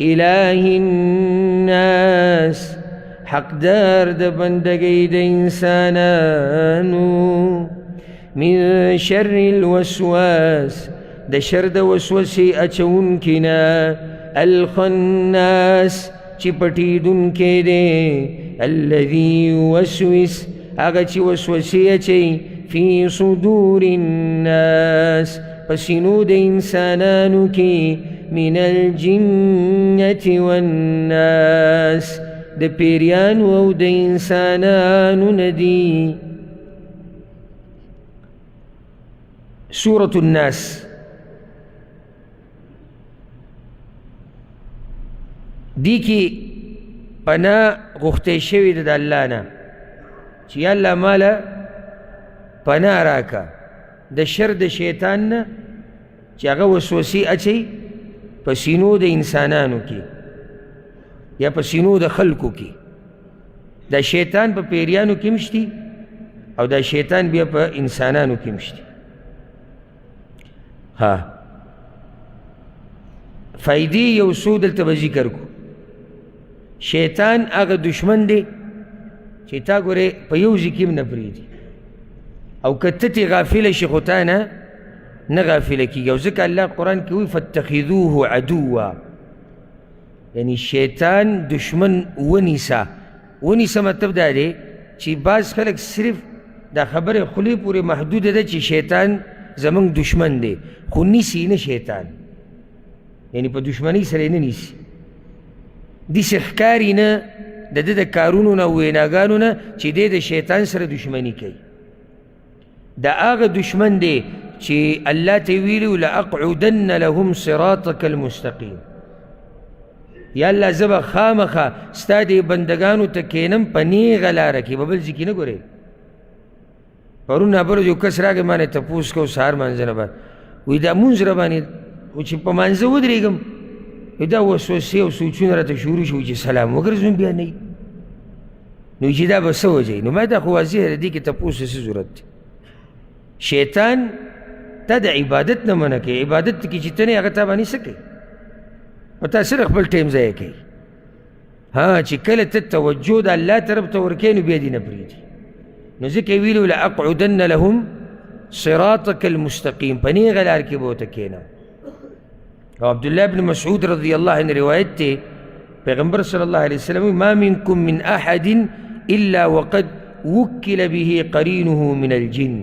اله الناس حقدار د بندګۍ د انسانانو، من شر الوسواس د شر د وسوسې اچونکي نه، الخناس چې پټېدونکی دی، الذي يوسوس هغه چې وسوسې اچوي، في صدور الناس پسینو د انسانانو کې، من الجنة والناس د پیریانو او د انسانانو ندی. سورة الناس دی کې پناه غوښتی شوې ده د الله نه چې یا الله ماله پناه راکه د شر د شیطان نه چې هغه وسوسې اچوي په سینو د انسانانو کې. یا په سینو د خلکو کې. دا شیطان په پیریانو کې مشتي او دا شیطان بیا په انسانانو کې مشتي. ها فائدې یو څو دلته به ذکر کو. شیطان هغه دشمن دی چې تا ګورې په یو ځای کې هم نه پرېږدي، او که ته ترې غافله شي خو تا نه غافله کېږي. او ځکه الله قرآن کې وایي فاتخذوه عدوا، یعنی شیطان دشمن ونیسه مطلب دا دی چې بعض خلک صرف دا خبره خولې پورې محدوده ده چې شیطان زمونږ دشمن دی، خو نیسي نه شیطان، یعنی په دشمنۍ سره یې نه نیسي. داسې ښکاري نه د ده د کارونو نه او ویناګانو نه چې دی د شیطان سره دشمني کوي. دا هغه دشمن دی چې الله ته ویلي لأقعدن لهم صراطک المستقیم، یا الله زه به خامخا ستا دې بندګانو ته کینم په نیغه لاره کې، به بل ځای کې نه ګورې. پرون نابلو یو کس راغی ما نه تپوس کو سهار مانځه نه بعد، وایي دا مونځ را باندې و چې په مانځه ودرېږم دا وسوسې او سوچونه راته شروع شو چې سلام وګرځم بیا نه وي، نو چې دا به څه وجهوي. نو ما دا خو واضح دی دې کې تپوس څه ضرورت دی. شیطان تا د عبادت نه منع کوي، عبادت کې چې ته نه هغه تا باندې څه کوي، او تا صرف خپل ټایم ضایع کوي. ها چې کله ته توجه د الله طرف ته ورکوې نو بیا دې نه پرېږدي. نو ځکه یې ویلي لأقعدن لهم صراطک المستقیم، په نیغه لار کې به ورته کښېنم. او عبدالله بن مسعود رضی الله عنه روایت دی، پیغمبر صلی الله علیه وسلم ما منکم من احد الا وقد وکل به قرینه من الجن،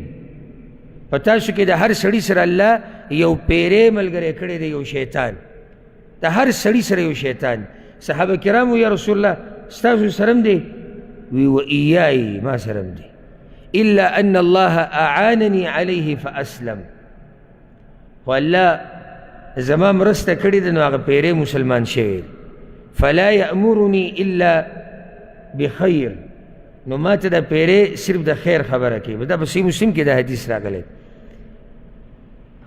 په تاسو کې د هر سړي سره الله یو پیری ملګری کړی دی، یو شیطان. د هر سړي سره یو شیطان. صحابه کرامو یا رسول الله ستاسو سره هم دی؟ وی و ایای ما سره هم دی، الا ان الله اعانني علیه فاسلم، خو الله زما مرسته کړې ده نو هغه پیری مسلمان شوی. فلا یأمرني الا بخیر، نو ما ته دا پیری صرف د خیر خبره کوي. دا په صحیح مسلم کې دا حدیث راغلی.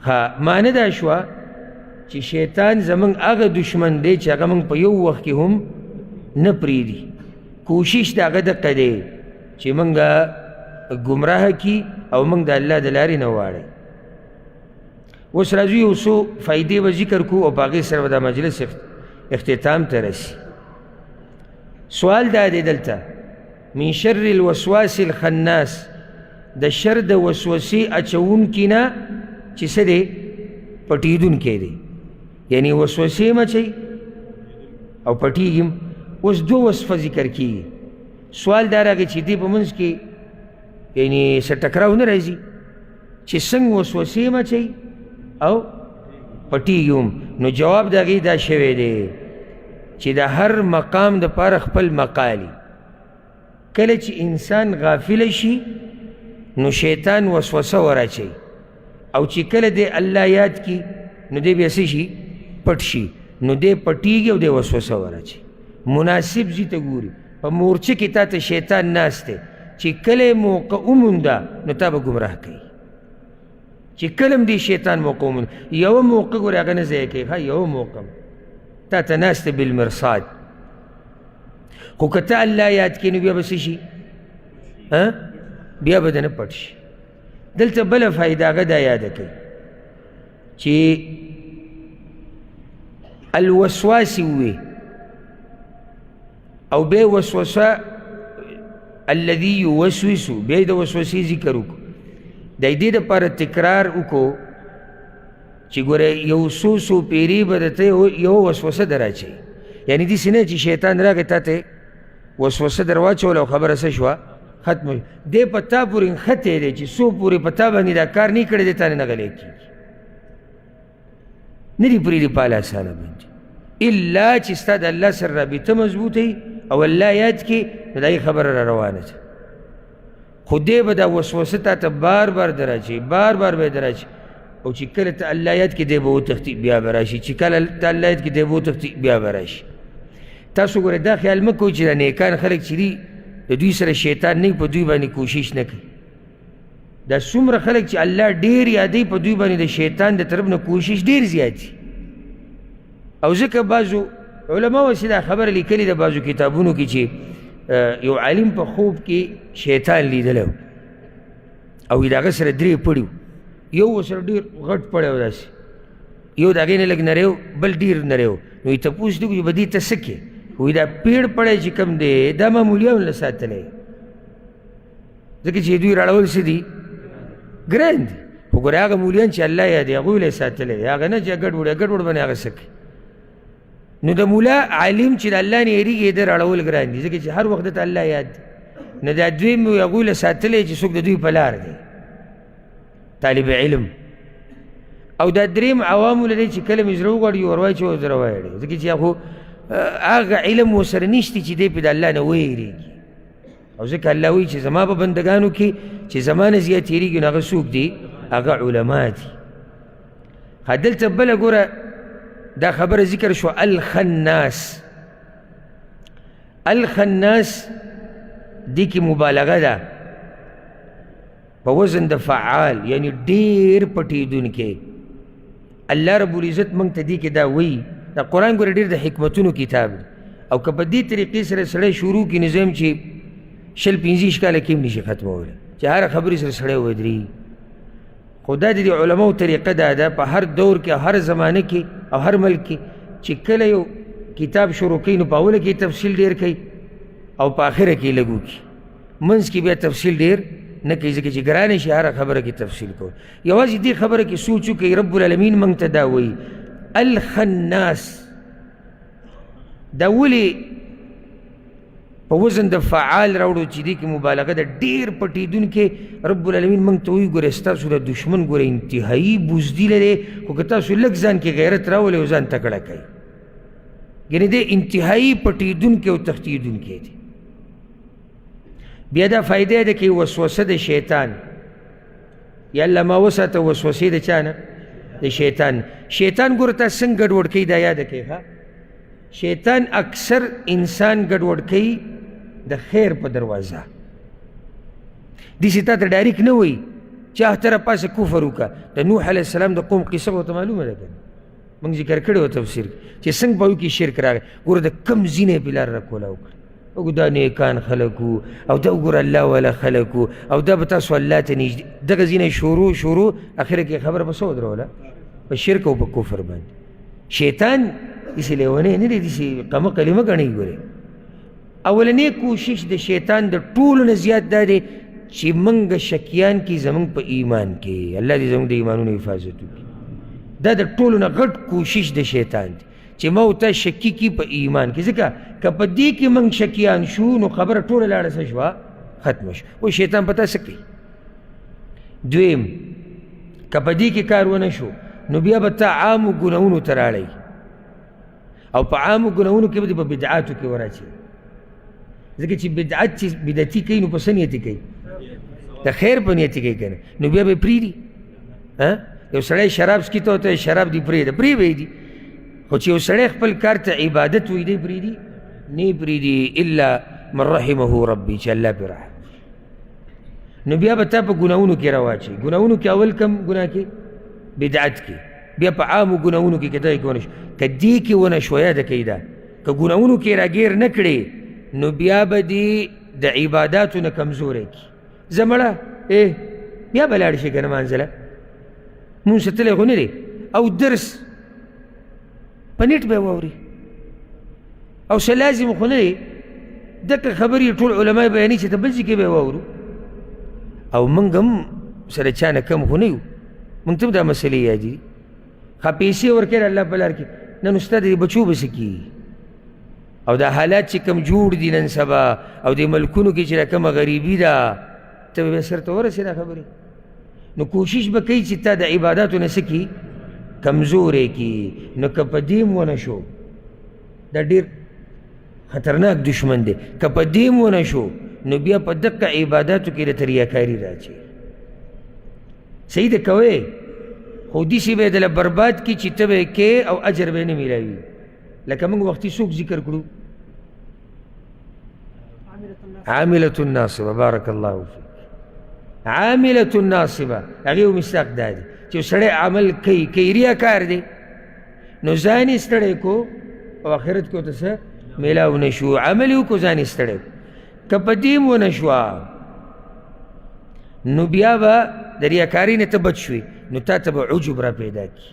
ها معنی دا شوه چې شیطان زمونږ هغه دشمن دی چې هغه موږ په یو وخت کې هم نه پرېږدي. کوشش د هغه دقه دی چې موږ ګمراه کي او موږ د الله د لارې نه واړی. اوس راځو یو څو فایدې به ذکر کړو او په هغې سره به دا مجلس اختتام ته رسي. سوال دا دی دلته من شر الوسواس الخناس، د شر د وسوسې اچوونکي نه چې څه دی پټېدونکی دی، یعنی وسوسې مچوي او پټېږي. اوس دو وصفه ذکر کېږي. سوال دا راغی چې دې په منځ کې یعنی څه ټکراو نه راځي چې څنګه وسوسې مچوي او پټېږي هم. نو جواب د هغې دا شوی دی چې د هر مقام دپاره خپل مقالي. کله چې انسان غافله شي نو شیطان وسوسه وراچوي، او چې کله دی الله یاد کی نو دی بیا څه شي پټ شي، نو دی پټېږي او دی وسوسه وراچوي. مناسب ځای ته ګوري. په مورچه کې تا ته شیطان ناست دی چې کله موقع ومونده نو تا به ګمراه کوي. چې کله هم دی شیطان موقع ومونده، یوه موقع ګورې هغه نه ضایع کوي. ښه یوه موقع تا ته ناست دی بالمرصاد، خو که ته الله یاد کړي نو بیا به څه شي بیا به دنه پټ شي. دلته بله فایده هغه دا یاده کوي چې الوسواس ووی او بیا وسوسه الذي يوسوس، بیا د وسوسې ذکر وکړو. د دې دپاره تکرار وکړو چې ګوره یو څو پیري به درته یو وسوسه در اچوي. یعنې داسې نه چې شیطان راغی تا ته وسوسه در واچوله او خبره څه شوه ختمه. دی په تا پورې نښتی دی چې څو پورې په تا باندې دا کار نه کړی دی تا نه نه غلی کېږي، نه دي پرېږدي په الله اسانه باندې، الا چې ستا د الله سره رابطه مضبوطه وي او الله یاد کړي نو د هغې خبره را روانه ده. خو دی به دا وسوسه تا ته بار بار در اچوي، بار بار به یې در اچوي، او چې کله ته الله یاد کړي دی به وتښتي بیا به راشي، چې کله ته الله یاد کړي دی به وتښتي بیا به راشي. تاسو ګورئ دا خیال مه کوئ چې دا نیکان خلک چې دي د دوی سره شیطان نه په دوی باندې کوشش نه کوي. دا څومره خلک چې الله ډېر یادوي په دوی باندې د شیطان د طرف نه کوشش ډېر زیات دي. او ځکه بعضو علماء واسې دا خبره لیکلې د بعضو کتابونو کې چې یو عالم په خوب کې شیطان لیدلی او د هغه سره درې پړي یو ورسره ډېر غټ پړی و داسې یو د هغې نه لږ نری بل ډېر نری و نو یې تپوس دی چې به دې ته څه کې وایي دا پیړ پړی چې کوم دی دا معمولیانو له ساتلی ځکه چې دوی راړول څه دي ګران دي خو ګورې هغه مولیان چې الله یادوي هغوی له یې ساتلی دی هغه نه چې ګډوډ ګډوډ باندې هغه څه کوي نو د مولا عالم چې د الله نه یېرېږي د راړول ګران دي ځکه چې هر وخت دته الله یاد دی نو دا دویم هغوی له ساتلی چې څوک د دوی په لار دی طالب علم او دا دریم عوامو له دی چې کله مې زړه وغواړي ور وایي چې ورسره وایړي ځکه چې خو هغه علم ورسره نشته چې دی پې د الله نه ویېرېږي او ځکه الله وایي چې زما په بندګانو کې چې زما نه زیات یېرېږي نو هغه څوک دي هغه علما دي دلته بله ګوره دا خبره ذکر شو الخناس الخناس دی کې مبالغه ده په وزن د فعال یعنی ډېر پټېدونکی الله رب العزت موږ ته دې کې دا وایي دا قرآن ګوره ډېر د حکمتونو کتاب دی او که په دې طریقې سره سړی شروع کړي نظام چې 15 کاله کې هم نشي ختمولی چې هره خبرې سره سړی ودرېږي خو دا د دې علماو طریقه دا ده په هر دور کې هر زمانه کې او هر ملک کې چې کله یو کتاب شروع کوي نو په اوله کې تفصیل ډېر کوي او په آخره کې لږ وکړي منځ کې بیا تفصیل ډېر نه کوي ځکه چې ګرانه شي هره خبره کې تفصیل کوي یوازې دې خبره کې سوچ وکړئ رب العالمین موږ ته دا وایي الخناس دا ولې په وزن د فعال راوړو چې دې کې مبالغه ده ډېر پټېدونکی رب العالمین موږ ته وایي ګورې ستاسو د دشمن ګوره انتهایي بزدله دی خو که تاسو لږ ځان کې غیرت راولئ او ځان تکړه کوئ یعنې دی انتهایي پټېدونکی او تښتېدونکی دی بیا دا فایده ده کې وسوسه د شیطان یا الله ما وساته وسوسې د چا نه د شیطان شیطان ګوره تا څنګه ګډوډ کوي دا یاده کوي ښه شیطان اکثر انسان ګډوډ کوي د خیر په دروازه داسې تا ته ډایرکټ نه وایي چې تره پاسه کفر وکړه د نوح علیه السلام د قوم قصه ورته معلومه ده که موږ ذکر کړی و تفسیر چې څنګه به وکړي شرک راغی ګوره د کم ځینې یې پې لار راکولا وکړه وګو دا نیکان خلک وو او دا وګوره الله والا خلک وو او دا به تاسو الله ته نږدې دغه ځینې شروع اخره کې خبره به څه ودروله په شرک او په کفر باندې شیطان داسې لیونی نه دی داسې قمقلې مه ګڼئ ګورې اولنی کوشش د شیطان د ټولو نه زیات دا دی چې موږ شکیان کې زموږ په ایمان کې الله دې زموږ د ایمانونو حفاظت وکړي دا د ټولو نه غټ کوشش د شیطان دی چې ما ورته شکي کي په ایمان کې ځکه که په دې کې موږ شکیان شو نو خبره ټوله لاړه څه شوه ختمه شوه او شیطان پته څه کوي دویم که په دې کې کار ونه شو نو بیا به تا عامو ګناهونو ته راړئ او په عامو ګناهونو کې به دې په بدعاتو کې وراچوي ځکه چې بدعت چې بدعتي کوي نو په څه نیتي کوي د خیر په نیتي کوي که نه نو بیا به یې پرېږدي یو سړی شراب څکي ته ورته شراب دې پرېږده پرې به یې دي خو چې یو سړی خپل کار ته عبادت وایي دی پرېږدي نه یې پرېږدي الا من رحمه ربي چې الله پرې رحم نو بیا به تا په ګناهونو کې راواچوي ګناهونو کې اول کم ګناه کې بدعت کې بیا په عامو ګناهونو کې که دغې کې ونه شو که دې کې ونه شوه یاده کوي دا که ګناهونو کې راګیر نه کړې نو بیا به دې د عباداتو نه کمزوری کړي زه مړه بیا به لاړ شي که نه مانځله مونځ ته تللی خو نه دی او درس په نیټ به یې واوري او څه لازم خو نه دی دقه خبرې ټول علما بیانوي چې ته بل ځای کې به یې واورو او موږ هم سره چا نه کم خو نه یو موږ ته هم دا مسلې یادې دي ښه پیسې ورکړې الله په لار کې نن ستا د بچو به څه کېږي او دا حالات چې کم جوړ دي نن سبا او د ملکونو کې چې دا کومه غریبي ده ته به بیا سر ته ورسې دا خبرې نو کوشش به کوي چې تا د عباداتو نه څه کړي کمزوری کړي نو که په دې ونه شو دا ډېر خطرناک دشمن دی که په دې ونه شو نو بیا په دقه عباداتو کې د تریاکاري راځي صحیح ده کوئ خو داسې به یې دله برباد کړي چې ته به یې کې او اجر به یې نه میلاوي لکه موږ وختي څوک ذکر کړو عاملة ناصبه بارک الله فیک عاملة ناصبه هغې یو مصداق دا دی چې سړی عمل کوي کوي ریاکار دی نو ځان یې ستړی کو او آخرت کې ورته څه میلاو نه شو، عمل یې وکړو ځان یې ستړی. که په دې هم ونه شوه نو بیا به د ریاکارۍ نه ته بچ شوې، نو تا ته به عجب را پیدا کړي.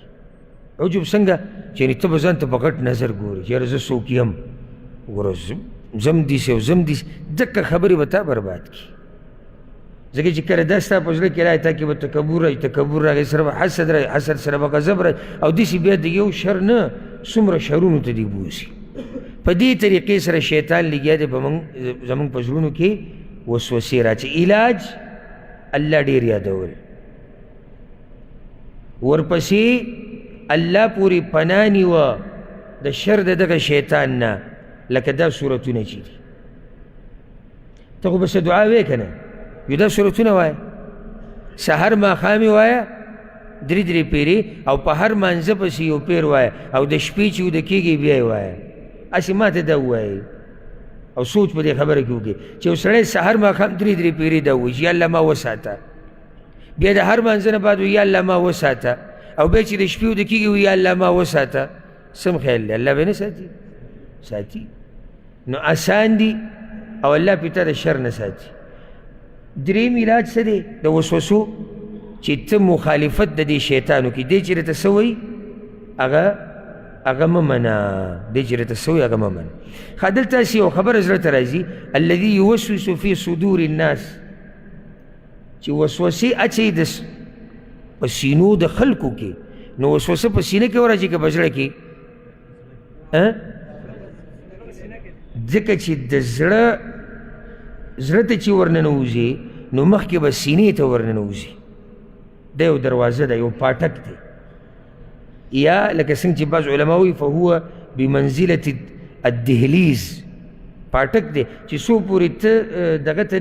عجب څنګه چې یعنې ته به ځان ته په غټ نظر ګورې چې یاره زه څوک یم، ګوره زم داسې او زم داسې، ځکه خبرې به تا برباد کړي. ځکه چې کله دا ستا په زړه کې راځي تا کې به تکبر راځي، تکبر راغی سره به حسد راځي، حسد سره به غضب راځي، او داسې بیا د یو شر نه څومره شرونو ته دې بوځي. په دې طریقې سره شیطان لګیا دی زموږ په زړونو کې وسوسې راځي. علاج الله ډېر یادول، ورپسې الله پورې پناه نیوه د شر د دغه شیطان نه، لکه دا صورتونه چې دي. ته خو بس دعا وې که نه، یو دا صورتونه وایه، سحر ماښام یې وایه 3 پیرې، او په هر مانځه پسې یو پیر وایه، او د شپې چې وده کېږي بیا یې وایه. هسې ما ته دا ووایي او سوچ په دې خبره کې وکړي چې یو سړی سحر ماښام 3 پیرې دا وایي چې یا الله ما وساته، بیا د هر مانځه نه بعد وایي یا الله ما وساته، او بیا چې د شپې وده کېږي وایي یا الله ما وساته. سم خیال دی الله به نه ساتي؟ ساتي. نو آسان دي او الله پې تا د شر نه ساتي. دریم علاج څه دی د وسوسو؟ چې ته مخالفت د دې شیطان وکړي، دی چې راته څه وایي هغه مه منه، دی چې راته څه وایي هغه مه منه. ښه دلته هسې یو خبره زړه ته راځي، الذي یوسوس فی صدور الناس، چې وسوسې اچوي په سینو د خلکو کې. نو وسوسه په سینه کې ورځي که په زړه کې؟ ځکه چې د زړه ته چې ورننوځي نو مخکې به سینې ته ورننوځي. دا یو دروازه ده، یو پاټک دی، یا لکه څنګه چې بعض علما وایي فهو بمنزلة الدهلیز، پاټک دی چې څو پورې ته دغه ته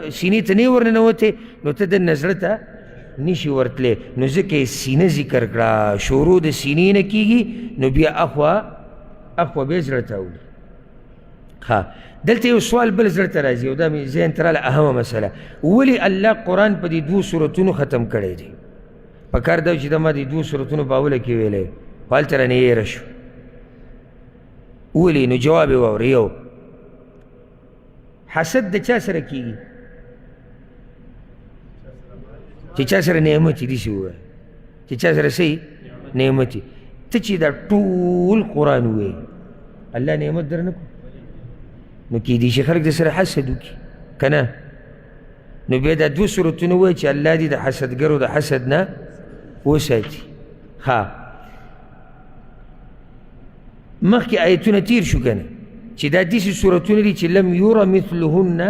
سینې ته نه ورننوتې نو ته دننه زړه ته نشي ورتلی. نو ځکه یې سینه ذکر کړه، شروع د سینې نه کېږي نو بیا اخوا بیا زړه ته اوړي. ها دلته یو سوال بل زړه ته راځي، او دا مې ذهن ته راله اهمه مسله، ولې الله قرآن په دې 2 سورتونو ختم کړی دی؟ په کار دا چې دا ما دې 2 سورتونو په اوله کې ویلی، خو هلته رانه یېره شو. ولې؟ نو جواب یې واورئ. یو، حسد د چا سره کېږي؟ چې چا سره نعمت وي، داسې ووایه چې چا سره څه نعمت وي. ته چې دا ټول قرآن ووایې الله نعمت در نه کړو، نو کېدای شي خلک د سره حسد وکړي که نه؟ نو بیا دا 2 سورتونه ووایه چې الله دې د حسدګرو د حسد نه وساتي. ها مخکې آیتونه تیر شو که نه چې دا داسې سورتونه دي چې لم یوره مثلهن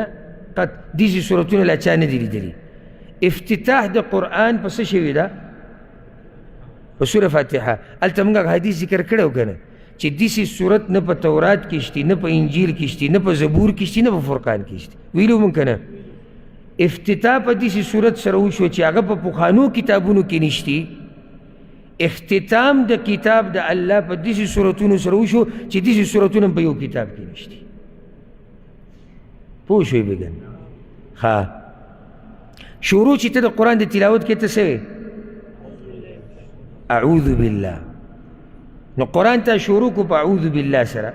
قط، داسې سورتونه لا چا نه دي لیدلي. افتتاح د قرآن په څه شوي ده؟ په سوره فاتحه. هلته موږ حدیث ذکر کړی و که نه چې داسې صورت نه په تورات کې شته، نه په انجیل کې شته، نه په زبور کې شته، نه په فرقان کې شته. ویلو موږ که نه؟ افتتاح په داسې صورت سره وشو چې هغه په پخوانو کتابونو کې نشتي. اختتام د کتاب د الله په داسې صورتونو سره وشو چې داسې صورتونه په یو کتاب کې نشتي. پوه شوې بېګن؟ ها شروع چې ته د قرآن د تلاوت کې ته څه وې؟ اعوذ بالله. نو قرآن ته شروع کو په اعوذ بالله سره،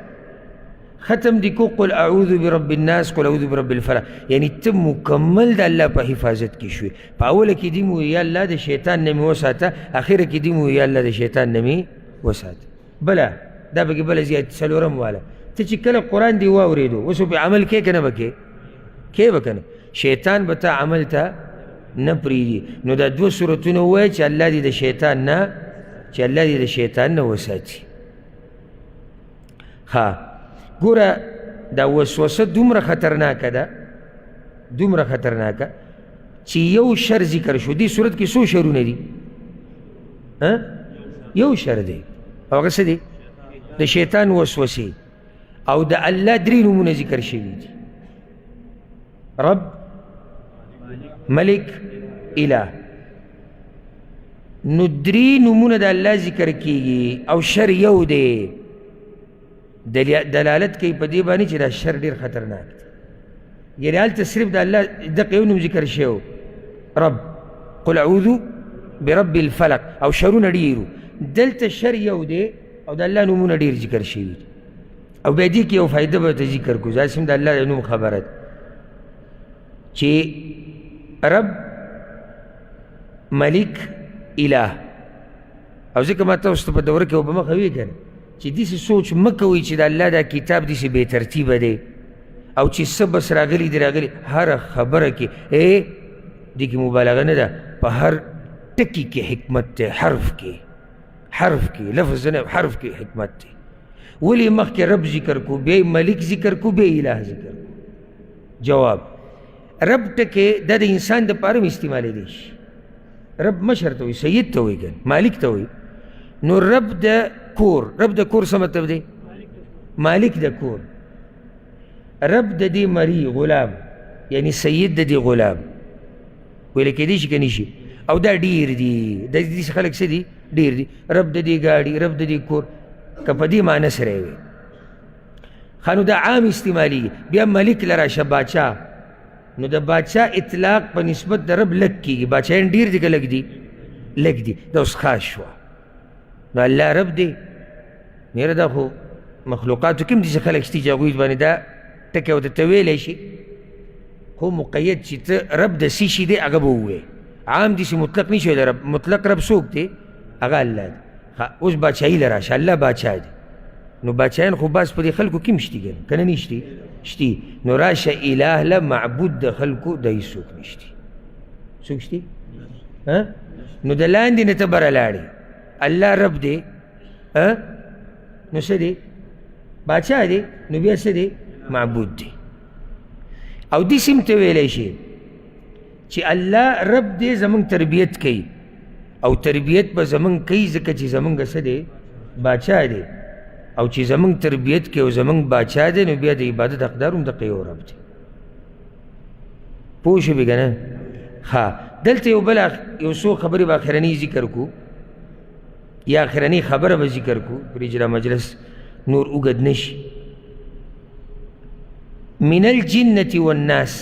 ختم دی کو قل اعوذ برب الناس، قل اعوذ برب الفلق. یعنی ته مکمل د الله په حفاظت کې شوې. په اوله کې دې مو یا الله د شیطان نه مې وساته، اخره کې دې مو یا الله د شیطان نه مې وساته. بله دا پکې بله زیات څلورم واله، ته چې کله قرآن دې واورېدو اوس په عمل کې که نه به کې به که نه؟ شیطان به تا عمل ته نه پرېږدي. نو دا 2 سورتونه ووایه چې الله دې د شیطان نه وساتي. ها ګوره دا وسوسه دومره خطرناکه ده، دومره خطرناکه چې یو شر ذکر شو. دې صورت کې څو شرونه دي؟ یو شر دی، او هغه څه دی؟ د شیطان وسوسې. او د الله 3 نومونه ذکر شوي دي: رب، ملک، اله. نو 3 نومونه د الله ذکر کېږي او شر یو دی. دلالت کوي په دې باندې چې دا شر ډېر خطرناک دی. یعنې هلته صرف د الله دغه یو نوم ذکر شوی، رب، قل اعوذ برب الفلق، او شرونه ډېرو. دلته شر یو دی او او د الله نومونه ډېر ذکر شوي او بیا دې کې یو فایده به ورته ذکر کړو دا سم د الله د نوم خبره ده چې رب ملک اله او ځکه ما تاسو ته په دوره کې به مخه وی که نه چې داسې سوچ مه کوئ چې د الله دا کتاب داسې بې ترتیبه دی او چې څه بس راغلي دي راغلي هره خبره کې دې کې مبالغه نه ده په هر ټکي کې حکمت دی حرف کې لفظ نه حرف کې حکمت دی ولې مخکې رب ذکر کو بیا ملک ذکر کو بیا اله ذکر کو جواب رب ټکې دا د انسان دپاره هم استعمالېدی شي رب مشر ته وایي سید ته وایي که مالک ته وایي نو رب د کور څه مطلب دی مالک د کور رب د دې مری غلام یعنی سید د دې غلام ویلی کېدی شي که نه شي او دا ډېر دي د دې خلک څه دي ډېر دي رب د دې ګاډي رب د دې کور که په دې معنی سره یې وي ښه نو دا عام استعمالېږي بیا ملک له راشه باچا نو د باچا اطلاق په نسبت د رب لږ کېږي باچایان ډېر دي که لږ دي لږ دي دا اوس خاص شوه نو الله رب دی میره دا خو مخلوقاتو کې هم داسې خلک شته چې هغوی باندې دا ټکی ورته ته ویلی شي خو مقید چې ته رب د څه شي دی هغه به ووایې عام داسې مطلق نه شي ویلی رب مطلق رب څوک دی هغه الله دی اوس باچایي له راشه الله باچا دی نو باچایان خو بس په دې خلکو کې هم شتي که نه نشتي شتي نو راشه اله له معبود د خلکو دی څوک نشتي څوک شتي نو د لاندې نه ته بره لاړې الله رب دی نو څه دی باچا دی نو بیا څه دی معبود دی او داسې هم ته ویلی شي چې الله رب دی زمونږ تربیت کوي او تربیت به زمونږ کوي ځکه چې زمونږ څه دی باچا دی او چې زمونږ تربیت کوي او زمونږ باچا دی نو بیا د عبادت حقدار هم دغه یو رب دی پوه شوې که نه ښه دلته یو څو خبرې به اخرني ذکر کو یا اخرني خبره به ذکر کو پرې چې دا مجلس نور اوږد نه شي من الجنة والناس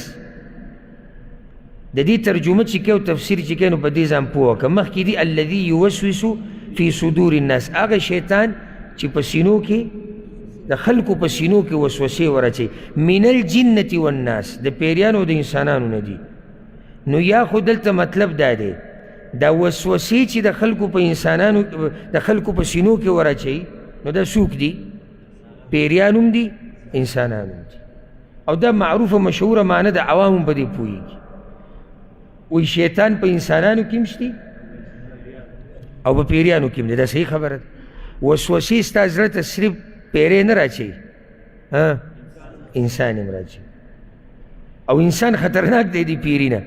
د دې ترجمه چې کوي او تفسیر چې کوي نو په دې ځان پوه وکړه مخکې دي الذي يوسوس في صدور الناس هغه شیطان چې په سینو کې د خلکو په سینو کې وسوسې ورچوي من الجنة والناس د پیریانو او د انسانانو نه دي نو یا خو دلته مطلب دا دی دا وسوسې چې د خلکو په انسانانو د خلکو په سینو کې ورچوي نو دا څوک دي پیریان هم دي انسانان هم دي او دا معروفه مشهوره معنی د عوام هم په دې پوهېږي وایي شیطان په انسانانو کې هم شتي او په پیریانو کې هم دی دا صحیح خبره ده وسوسې ستا زړه ته صرف پیری نه راچوي انسان هم راچوي او انسان خطرناک دی د پیري نه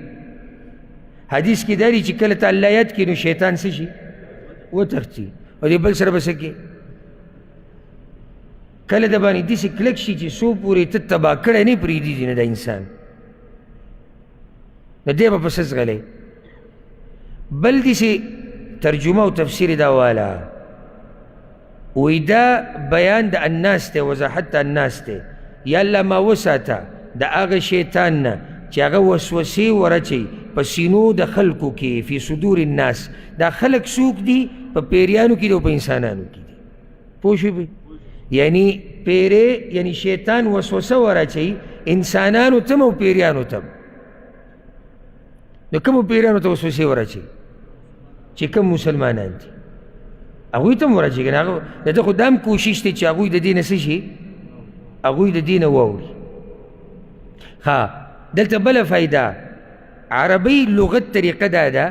حدیث کې دا دی چې کله ته الله یاد کړي نو شیطان څه شي وتښتي او د بل سره به څه کوي کله د باندې داسې کلک شي چې څو پورې ته تباه کړی نه پرېږدي نه د انسان نو دی به په څه ځغلی بل داسې ترجمه او تفسیر دا واله وی دا بیان د الناس دی وضاحت د الناس دی یا الله ما وساته د هغه شیطان نه چې هغه وسوسې ورچوي په سینو د خلکو کې فی صدور الناس دا خلک څوک دي په پیریانو کې دي او په انسانانو کې دي پوه شوې یعنی پیری یعنی شیطان وسوسه ورچوي انسانانو ته او پیریانو ته نو کومو پیریانو ته وسوسې ورچوي چې کوم مسلمانان دي هغوی ته هم ورچوي که نه هغه د ده خو دا هم کوشش دی چې هغوی د دې نه څه شي هغوی د دې نه واوري ښه دلته بله فایده عربی لغت طریقه دا ده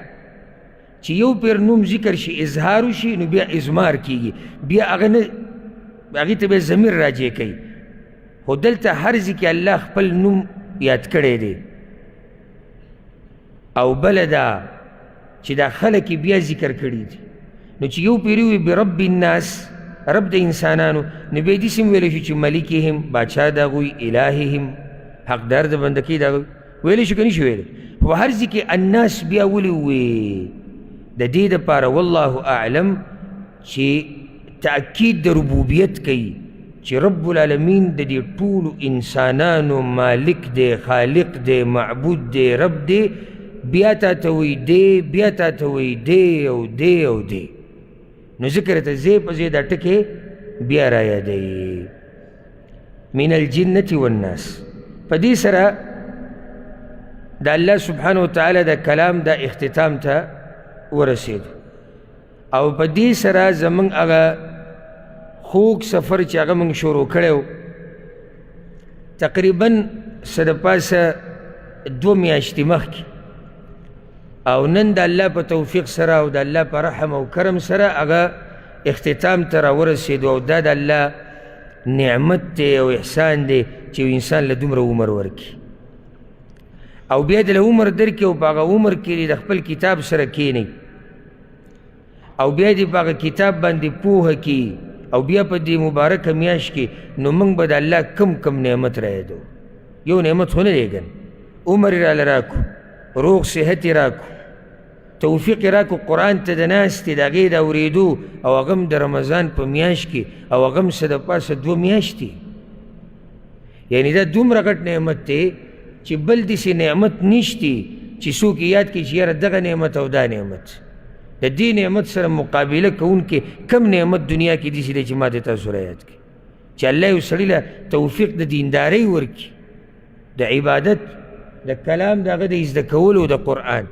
چې یو پیر نوم ذکر شي اظهار شي نو بیا اضمار کیږي بیا هغې ته بیا ضمیر راجع کوي خو دلته هر ځای کې الله خپل نوم یاد کړی دی او بله دا چې دا خلک بیا ذکر کړي دي نو چې یو پیری وي برب الناس رب د انسانانو نو بیا داسې هم ویلی شو چې ملکهم باچا د هغوی الههم حقدار د بندګۍ د هغوی ویلی شو که نه شو ویلی په هر ځای کې الناس بیا ولې ووی د دې دپاره والله اعلم چې تأکید د ربوبیت کوي چې رب العالمین د دې ټولو انسانانو مالک دی خالق دی معبود دی رب دی بیا تا ته وایي دی بیا تا ته وایي دی او دی او دی نو ذکر ته ځای په ځای دا ټکې بیا را یادوي من الجنة والناس. په دې سره د الله سبحانه وتعالی د کلام د اختتام ته ورسېد او په دې سره زموږ هغه خوږ سفر چې هغه موږ شروع کړی و تقریبا څه د پاسه 2 میاشتې مخکې او نن د الله په توفیق سره او د الله په رحم او کرم سره هغه اختتام ته راورسېدو او دا د الله نعمت دی او احسان دی چې انسان له دومره عمر ورکړي او بیا د له عمر درکړي او په هغه عمر کې د خپل کتاب سره کښېنئ او بیا دې په هغه کتاب باندې پوهه کړي او بیا په دې مبارکه میاشت کې نو موږ به د الله کم نعمت رایادو. یو نعمت خو نه دی ګن، عمر یې راله راکړو، روغ صحت یې راکړو، توفیق یې راکړو قرآن ته د ناستې د هغې د اورېدو او هغه هم د رمضان په میاشت کې او هغه هم څه د پاسه 2 میاشتې. یعنې دا دومره غټ نعمت دی چې بل داسې نعمت نشتی چې څوک یاد کړي چې یاره دغه نعمت او دا نعمت. د دې نعمت سره مقابله کوونکې کم نعمت دنیا کې داسې دی چې ما دې تاسو را یاد کړي چې الله یو سړي له توفیق د دیندارۍ ورکړي، د عبادت، د کلام د هغه د زده کولو د قرآن.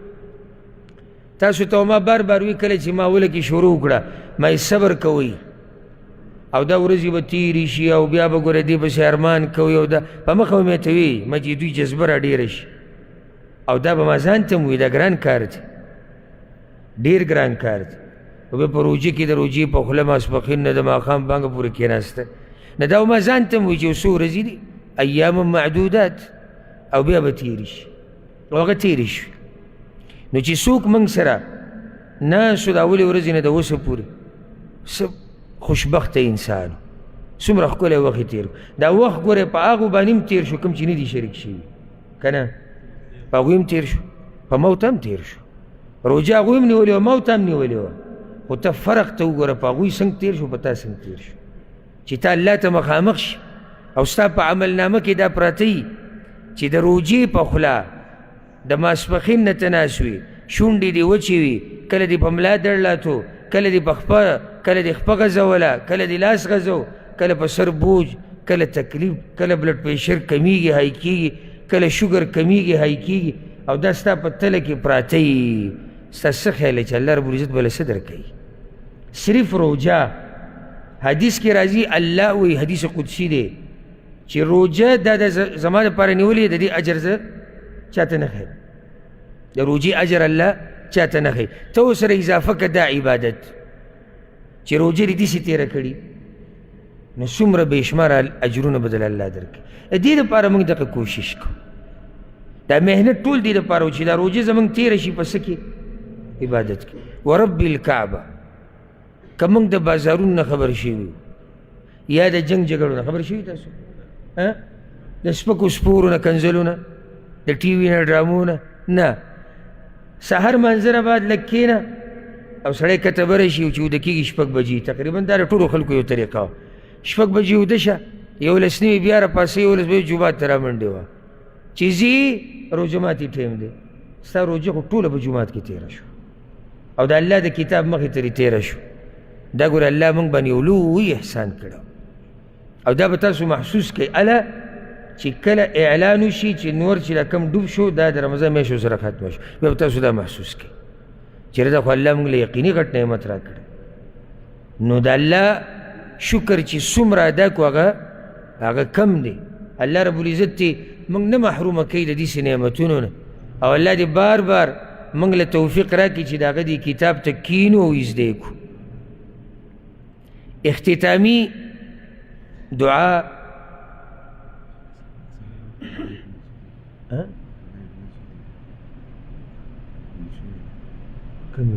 تاسو ته ما بار بار وی کله چې ما ولکې شروع کړه ما صبر کوئ او دا ورځې به تېرې شي او بیا به ګوره دې پسې ارمان کوئ او دا په مخه به مې ته وي ما چې دوی جذبه را ډېره شي او دا به ما ځان ته م وي دا ګران کار دی، ډېر ګران کار دی. او بیا په روجې کې د روجې په خوله ماسپښین نه د ماښام بانګه پورې کېناسته نه دا ما ځان ته م وي چې یو څو ورځې دي ایام معدودات او بیا به تېرې شي او هغه تېرې شوي. نو چې څوک موږ سره ناستو د اولې ورځې نه د اوسه پورې څه خوشبخته انسان څومره ښکلی وخت یې تېر دا وخت ګورې په هغو باندې هم تېر شو کوم چې نه دي شریک شوي که نه په هغوی هم تېر شو په موت هم تېر شو روجه هغوی هم نیولې وه موت هم نیولې وه خو ته فرق ته وګوره په هغوی څنګه تېر شو په تا څنګه تېر شو چې تا الله ته مخامخ شي او ستا په عملنامه کې دا پراته وي چې د روجې په خوله د ماسپښین نه ته ناست وي شونډې دې وچې وي کله دې په ملا درلاتو کله دې په خپه کله دې خپه غځوله کله دې لاس غځو کله په سر بوج کله تکلیف کله بلډ پریشر کمیږي های کېږي کله شوګر کمیږي های کېږي او دا ستا په تله کې پراته وي ستا څه خیال دی چې الله ربالعزت به له څه درکوي صرف روجه حدیث کې راځي الله وایي حدیث قدسي دی چې روجه دا د زما دپاره نیولې د دې اجر زه چاته نه ښیم د روجې اجر الله چاته نه ښي ته ورسره اضافه که دا عبادت چې روجه دې داسې تېره کړي نو څومره بې شماره اجرونه به دله الله درکړي. د دې دپاره موږ دغه کوشش کوو دا محنت ټول دې دپاره و چې دا روجه زموږ تېره شي په څه کې عبادت کې. ورب الکعبه که موږ د بازارونو نه خبر شوي یا د جنګ جګړو نه خبر شوي تاسو د سپکو سپورو نه کنځلو نه د ټي وي نه ډرامو نه سهار منظره بعد لږ کښېنه او سړی کته بره شي چې وده کېږي 6 بجې تقریبا دا د ټولو خلکو یو طریقه وه 6 بجې وده شه 11 نیمې بیا راپاسې 11 بجې جومات ته رامنډې وه چې ځي روژه ماتي ټیم دی ستا روژه خو ټوله په جومات کې تېره شو او د الله د کتاب مخې ترې تېره شو دا ګوره الله موږ باندې یو لوی احسان کړی او دا به تاسو محسوس کړئ اله چې کله اعلان وشي چې نور چې دا کم ډوب شو دا د رمضان میاشتو سره ختمه شو بیا به تاسو دا محسوس کړئ چې دا خو الله موږ له یقیني غټ نعمت را کړی نو د الله شکر چې څومره ادا کړو هغه کم دی. الله ربالعزت دې موږ نه محرومه کوي د داسې نعمتونو نه او الله دې بار بار موږ له توفیق راکړي چې د هغه دې کتاب ته کینو او زده یې کړو. اختتامي دعا كم